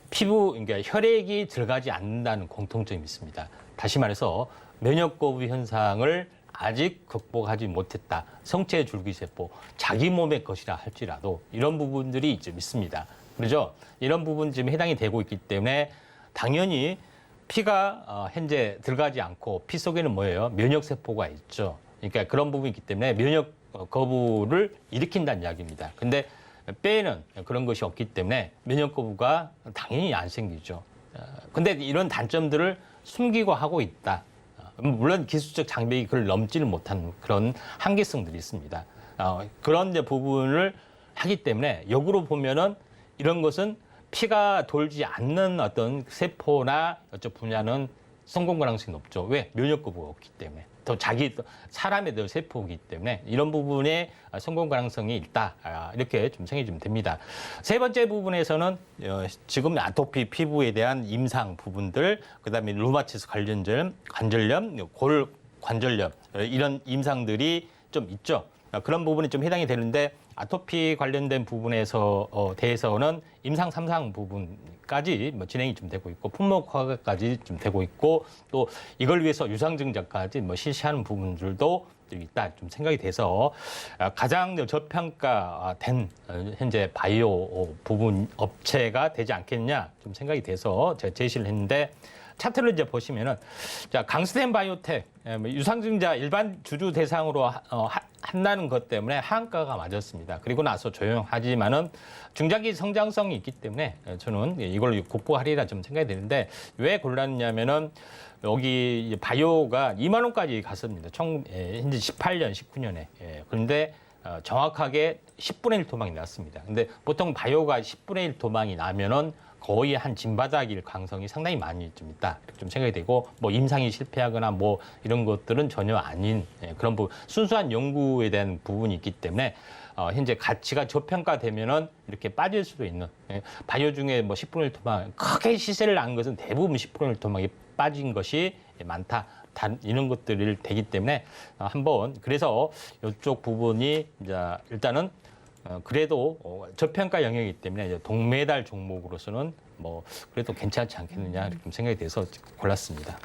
피부, 그러니까 혈액이 들어가지 않는다는 공통점이 있습니다. 다시 말해서 면역 거부 현상을 아직 극복하지 못했다. 성체 줄기세포, 자기 몸의 것이라 할지라도 이런 부분들이 좀 있습니다. 그렇죠? 이런 부분 지금 해당이 되고 있기 때문에 당연히 피가 현재 들어가지 않고 피 속에는 뭐예요? 면역세포가 있죠. 그러니까 그런 부분이 있기 때문에 면역 거부를 일으킨다는 이야기입니다. 근데 뼈에는 그런 것이 없기 때문에 면역 거부가 당연히 안 생기죠. 근데 이런 단점들을 숨기고 하고 있다. 물론 기술적 장벽이 그걸 넘지를 못한 그런 한계성들이 있습니다. 그런 이제 부분을 하기 때문에 역으로 보면은 이런 것은 피가 돌지 않는 어떤 세포나 어떤 분야는 성공 가능성이 높죠. 왜? 면역 거부가 없기 때문에. 또 사람의 세포이기 때문에 이런 부분에 성공 가능성이 있다. 이렇게 좀 생각이 좀 됩니다. 세 번째 부분에서는 지금 아토피 피부에 대한 임상 부분들, 그다음에 루마티스 관절염, 골 관절염 이런 임상들이 좀 있죠. 그런 부분이 좀 해당이 되는데 아토피 관련된 부분에서 대해서는 임상 3상 부분까지 뭐 진행이 좀 되고 있고 품목 허가까지 좀 되고 있고 또 이걸 위해서 유상 증자까지 뭐 실시하는 부분들도 있다 좀 생각이 돼서 가장 저평가된 현재 바이오 부분 업체가 되지 않겠냐 좀 생각이 돼서 제가 제시를 했는데 차트를 이제 보시면은 자 강스텐 바이오텍 유상증자 일반 주주 대상으로 한다는 것 때문에 하한가가 맞았습니다. 그리고 나서 조용하지만은 중장기 성장성이 있기 때문에 저는 이걸 극복하리라 좀 생각이 되는데 왜 골랐냐면은 여기 바이오가 2만 원까지 갔습니다. 현재 18년, 19년에. 그런데 정확하게 10분의 1 도망이 났습니다. 근데 보통 바이오가 10분의 1 도망이 나면은 거의 한 진바닥일 가능성이 상당히 많이 좀 있다. 이렇게 좀 생각이 되고, 뭐 임상이 실패하거나 뭐 이런 것들은 전혀 아닌 그런 부분, 순수한 연구에 대한 부분이 있기 때문에 현재 가치가 저평가되면은 이렇게 빠질 수도 있는 바이오 중에 뭐 10분의 1 도망, 크게 시세를 난 것은 대부분 10분의 1 도망이 빠진 것이 많다. 이런 것들이 되기 때문에 한번 그래서 이쪽 부분이 이제 일단은 그래도 저평가 영역이기 때문에 이제 동메달 종목으로서는 뭐 그래도 괜찮지 않겠느냐 이렇게 생각이 돼서 골랐습니다.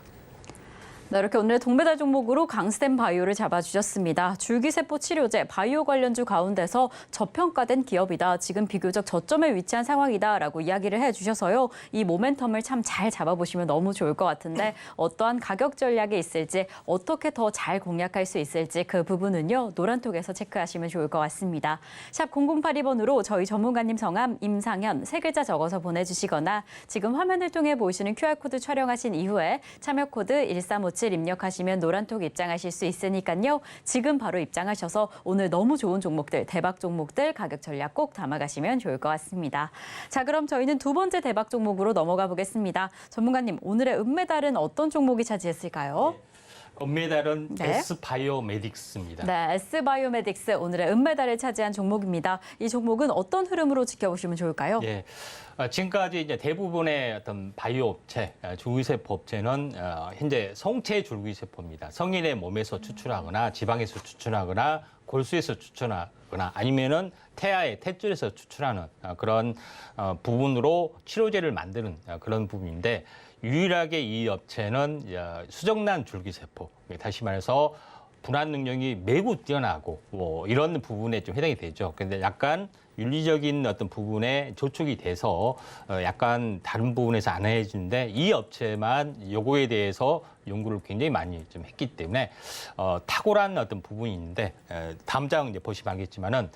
네, 이렇게 오늘의 동메달 종목으로 강스텐 바이오를 잡아주셨습니다. 줄기세포 치료제, 바이오 관련주 가운데서 저평가된 기업이다. 지금 비교적 저점에 위치한 상황이다라고 이야기를 해주셔서요. 이 모멘텀을 참 잘 잡아보시면 너무 좋을 것 같은데 어떠한 가격 전략이 있을지 어떻게 더 잘 공략할 수 있을지 그 부분은요. 노란톡에서 체크하시면 좋을 것 같습니다. 샵 0082번으로 저희 전문가님 성함 임상현 세 글자 적어서 보내주시거나 지금 화면을 통해 보이시는 QR코드 촬영하신 이후에 참여 코드 1357 입력하시면 노란톡 입장하실 수 있으니까요. 지금 바로 입장하셔서 오늘 너무 좋은 종목들, 대박 종목들 가격 전략 꼭 담아가시면 좋을 것 같습니다. 자, 그럼 저희는 두 번째 대박 종목으로 넘어가 보겠습니다. 전문가님, 오늘의 은메달은 어떤 종목이 차지했을까요? 은메달은 네. S바이오메딕스입니다. 네, S바이오메딕스 오늘의 은메달을 차지한 종목입니다. 이 종목은 어떤 흐름으로 지켜보시면 좋을까요? 예. 지금까지 이제 대부분의 어떤 바이오 업체, 줄기세포 업체는 현재 성체 줄기세포입니다. 성인의 몸에서 추출하거나 지방에서 추출하거나 골수에서 추출하거나 아니면은 태아의 탯줄에서 추출하는 그런 부분으로 치료제를 만드는 그런 부분인데 유일하게 이 업체는 수정란 줄기세포, 다시 말해서 분할 능력이 매우 뛰어나고 뭐 이런 부분에 좀 해당이 되죠. 근데 약간 윤리적인 어떤 부분에 저촉이 돼서 약간 다른 부분에서 안 해지는데 이 업체만 요거에 대해서 연구를 굉장히 많이 좀 했기 때문에 탁월한 어떤 부분이 있는데 다음 장 이제 보시면 알겠지만은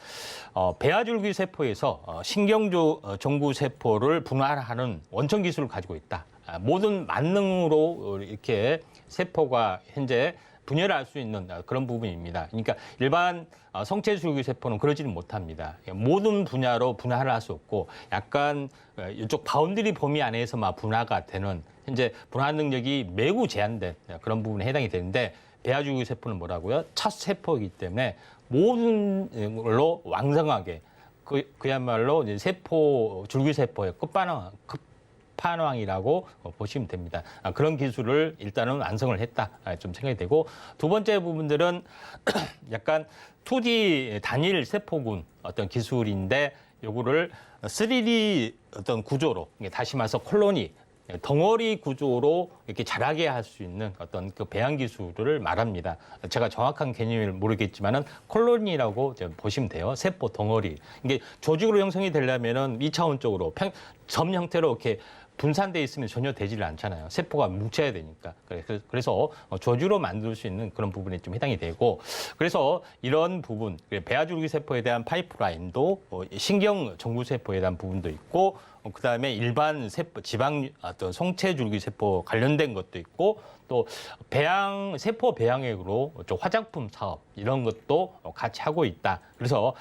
배아줄기 세포에서 신경조 정구 세포를 분할하는 원천 기술을 가지고 있다. 모든 만능으로 이렇게 세포가 현재 분열할 수 있는 그런 부분입니다. 그러니까 일반 성체줄기 세포는 그러지는 못합니다. 모든 분야로 분할을 할 수 없고 약간 이쪽 바운드리 범위 안에서만 분화가 되는 현재 분할 능력이 매우 제한된 그런 부분에 해당이 되는데 배아줄기 세포는 뭐라고요? 첫 세포이기 때문에 모든 걸로 왕성하게 그야말로 이제 세포 줄기 세포의 끝판왕이라고 보시면 됩니다. 그런 기술을 일단은 완성을 했다 좀 생각이 되고 두 번째 부분들은 약간 2D 단일 세포군 어떤 기술인데 요거를 3D 어떤 구조로 다시 말해서 콜로니 덩어리 구조로 이렇게 자라게 할 수 있는 어떤 그 배양 기술을 말합니다. 제가 정확한 개념을 모르겠지만은 콜로니라고 보시면 돼요. 세포 덩어리. 이게 조직으로 형성이 되려면은 2차원적으로 점 형태로 이렇게 분산돼 있으면 전혀 되지를 않잖아요. 세포가 뭉쳐야 되니까. 그래서 조직으로 만들 수 있는 그런 부분에 좀 해당이 되고 그래서 이런 부분, 배아줄기 세포에 대한 파이프라인도 신경 정구 세포에 대한 부분도 있고 그다음에 일반 세포, 지방 어떤 성체줄기 세포 관련된 것도 있고 또 배양 세포 배양액으로 화장품 사업 이런 것도 같이 하고 있다. 그래서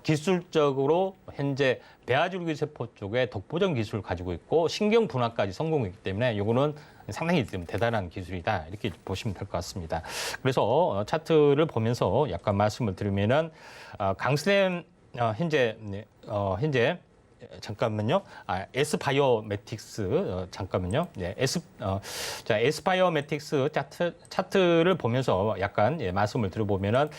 기술적으로 현재 배아줄기 세포 쪽에 독보적 기술을 가지고 있고 신경 분화까지 성공했기 때문에 이거는 상당히 좀 대단한 기술이다 이렇게 보시면 될 것 같습니다. 그래서 차트를 보면서 약간 말씀을 드리면은 강스텐 현재 잠깐만요. 에스바이오매틱스 잠깐만요. 네, 자, 에스바이오매틱스 차트를 보면서 약간 말씀을 드려보면은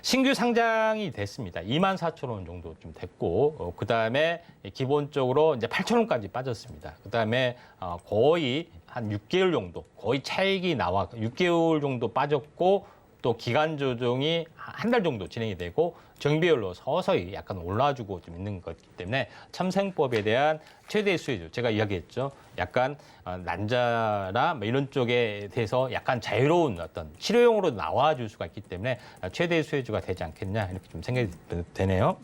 신규 상장이 됐습니다. 24,000원 정도 좀 됐고, 그 다음에 기본적으로 이제 8,000원까지 빠졌습니다. 그 다음에 거의 한 6개월 정도, 거의 차익이 나와 6개월 정도 빠졌고, 또 기간 조정이 한 달 정도 진행이 되고 정비율로 서서히 약간 올라주고 좀 있는 것이기 때문에 참생법에 대한 최대 수혜주 제가 이야기했죠. 약간 난자나 뭐 이런 쪽에 대해서 약간 자유로운 어떤 실효용으로 나와줄 수가 있기 때문에 최대 수혜주가 되지 않겠냐 이렇게 좀 생각이 되네요.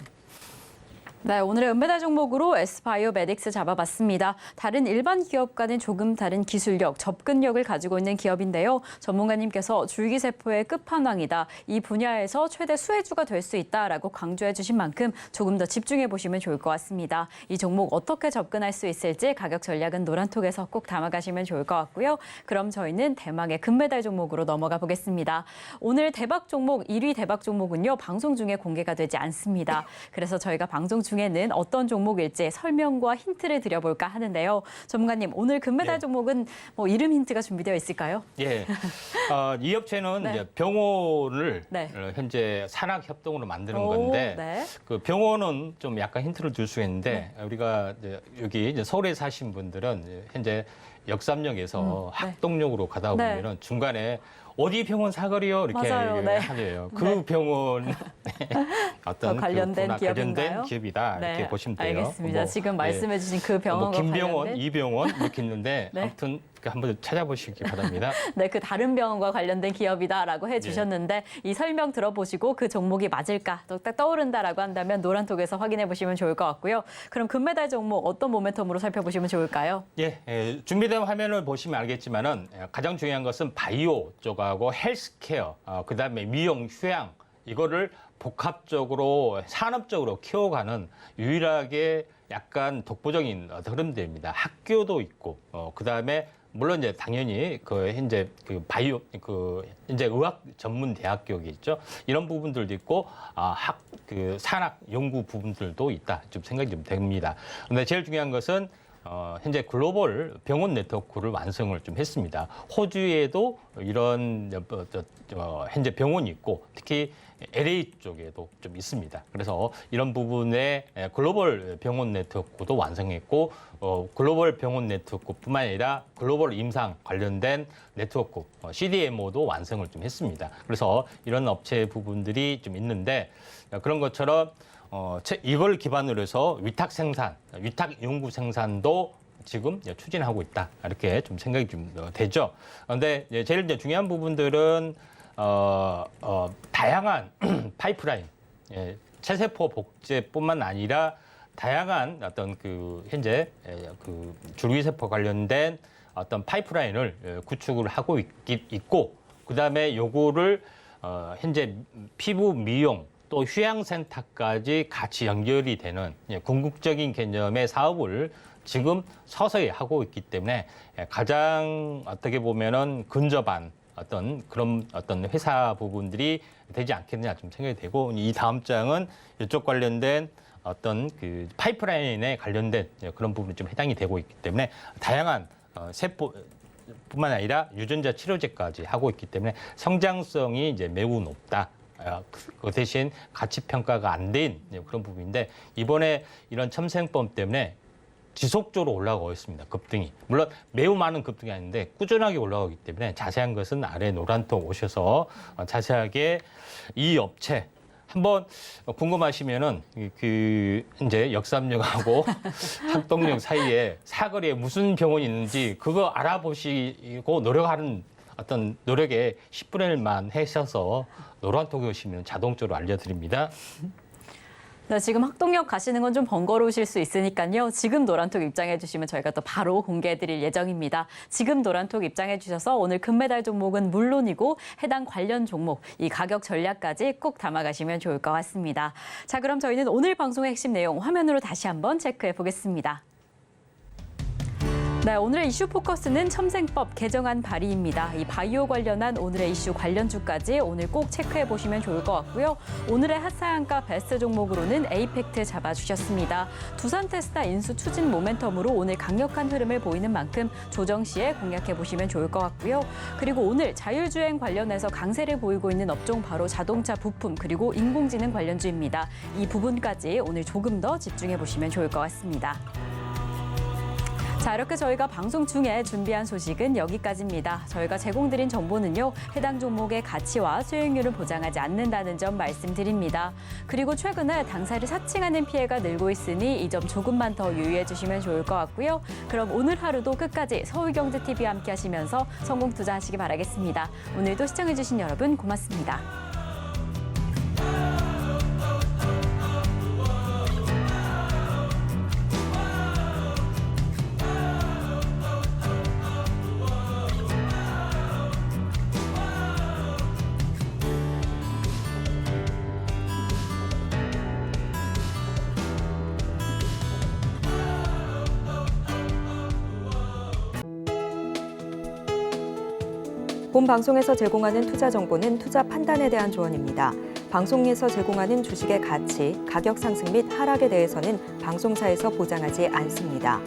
네, 오늘의 은메달 종목으로 에스바이오메딕스 잡아봤습니다. 다른 일반 기업과는 조금 다른 기술력, 접근력을 가지고 있는 기업인데요. 전문가님께서 줄기세포의 끝판왕이다. 이 분야에서 최대 수혜주가 될 수 있다라고 강조해 주신 만큼 조금 더 집중해 보시면 좋을 것 같습니다. 이 종목 어떻게 접근할 수 있을지 가격 전략은 노란톡에서 꼭 담아가시면 좋을 것 같고요. 그럼 저희는 대망의 금메달 종목으로 넘어가 보겠습니다. 오늘 대박 종목, 1위 대박 종목은요. 방송 중에 공개가 되지 않습니다. 그래서 저희가 방송 중에는 어떤 종목일지 설명과 힌트를 드려볼까 하는데요. 전문가님, 오늘 금메달 종목은 뭐 이름 힌트가 준비되어 있을까요? 예. 이 업체는 네. 이제 병원을 네. 현재 산학협동으로 만드는 건데 네. 그 병원은 좀 약간 힌트를 줄 수 있는데 우리가 이제 여기 이제 서울에 사신 분들은 이제 현재 역삼역에서 네. 학동역으로 가다 네. 보면은 중간에 어디 병원 사거리요 이렇게 맞아요. 네. 하네요. 그 네. 병원 어떤 관련된 그분과 기업인가요? 관련된 기업이다 이렇게 네, 보시면 돼요. 알겠습니다. 뭐, 지금 예. 말씀해주신 그 병원과 김병원, 관련된 이병원 이렇게 있는데 네. 아무튼 한번 찾아보시기 바랍니다. 네, 그 다른 병원과 관련된 기업이다라고 해주셨는데 이 설명 들어보시고 그 종목이 맞을까 또 딱 떠오른다라고 한다면 노란톡에서 확인해 보시면 좋을 것 같고요. 그럼 금메달 종목 어떤 모멘텀으로 살펴보시면 좋을까요? 예, 준비된 화면을 보시면 알겠지만은 가장 중요한 것은 바이오 쪽하고 헬스케어, 그다음에 미용, 휴양 이거를 복합적으로 산업적으로 키워가는 유일하게 약간 독보적인 흐름들입니다. 학교도 있고, 그다음에 물론 이제 당연히 그 현재 그 바이오 그 이제 의학 전문 대학교겠죠. 이런 부분들도 있고 그 산학 연구 부분들도 있다. 좀 생각이 좀 됩니다. 근데 제일 중요한 것은 현재 글로벌 병원 네트워크를 완성을 좀 했습니다. 호주에도 이런 현재 병원이 있고 특히 LA 쪽에도 좀 있습니다. 그래서 이런 부분에 글로벌 병원 네트워크도 완성했고 글로벌 병원 네트워크뿐만 아니라 글로벌 임상 관련된 네트워크 CDMO도 완성을 좀 했습니다. 그래서 이런 업체 부분들이 좀 있는데 그런 것처럼 이걸 기반으로 해서 위탁 생산, 위탁 연구 생산도 지금 추진하고 있다. 이렇게 좀 생각이 좀 되죠. 그런데 제일 이제 중요한 부분들은 다양한 파이프라인, 체세포 복제뿐만 아니라 다양한 어떤 그 현재 그 줄기세포 관련된 어떤 파이프라인을 구축을 하고 있고, 그 다음에 요거를 현재 피부 미용 또 휴양센터까지 같이 연결이 되는 궁극적인 개념의 사업을 지금 서서히 하고 있기 때문에 가장 어떻게 보면은 근접한 어떤 그런 어떤 회사 부분들이 되지 않겠느냐 좀 생각이 되고, 이 다음 장은 이쪽 관련된 어떤 그 파이프라인에 관련된 그런 부분이 좀 해당이 되고 있기 때문에 다양한 세포뿐만 아니라 유전자 치료제까지 하고 있기 때문에 성장성이 이제 매우 높다. 그 대신 가치 평가가 안 된 그런 부분인데 이번에 이런 첨생법 때문에 지속적으로 올라가고 있습니다. 급등이. 물론 매우 많은 급등이 아닌데 꾸준하게 올라가기 때문에 자세한 것은 아래 노란톡 오셔서 자세하게 이 업체 한번 궁금하시면은 그 이제 역삼역하고 학동역 사이에 사거리에 무슨 병원이 있는지 그거 알아보시고 노력하는 어떤 노력에 10분의 1만 하셔서 노란톡에 오시면 자동적으로 알려드립니다. 네, 지금 학동역 가시는 건 좀 번거로우실 수 있으니까요. 지금 노란톡 입장해 주시면 저희가 또 바로 공개해 드릴 예정입니다. 지금 노란톡 입장해 주셔서 오늘 금메달 종목은 물론이고 해당 관련 종목, 이 가격 전략까지 꼭 담아가시면 좋을 것 같습니다. 자, 그럼 저희는 오늘 방송의 핵심 내용 화면으로 다시 한번 체크해 보겠습니다. 네, 오늘의 이슈 포커스는 첨생법 개정안 발의입니다. 이 바이오 관련한 오늘의 이슈 관련주까지 오늘 꼭 체크해 보시면 좋을 것 같고요. 오늘의 핫사양가 베스트 종목으로는 에이펙트 잡아주셨습니다. 두산 테스다 인수 추진 모멘텀으로 오늘 강력한 흐름을 보이는 만큼 조정 시에 공략해 보시면 좋을 것 같고요. 그리고 오늘 자율주행 관련해서 강세를 보이고 있는 업종 바로 자동차 부품 그리고 인공지능 관련주입니다. 이 부분까지 오늘 조금 더 집중해 보시면 좋을 것 같습니다. 자, 이렇게 저희가 방송 중에 준비한 소식은 여기까지입니다. 저희가 제공드린 정보는요, 해당 종목의 가치와 수익률을 보장하지 않는다는 점 말씀드립니다. 그리고 최근에 당사를 사칭하는 피해가 늘고 있으니 이 점 조금만 더 유의해 주시면 좋을 것 같고요. 그럼 오늘 하루도 끝까지 서울경제TV와 함께 하시면서 성공 투자하시기 바라겠습니다. 오늘도 시청해 주신 여러분 고맙습니다. 본 방송에서 제공하는 투자 정보는 투자 판단에 대한 조언입니다. 방송에서 제공하는 주식의 가치, 가격 상승 및 하락에 대해서는 방송사에서 보장하지 않습니다.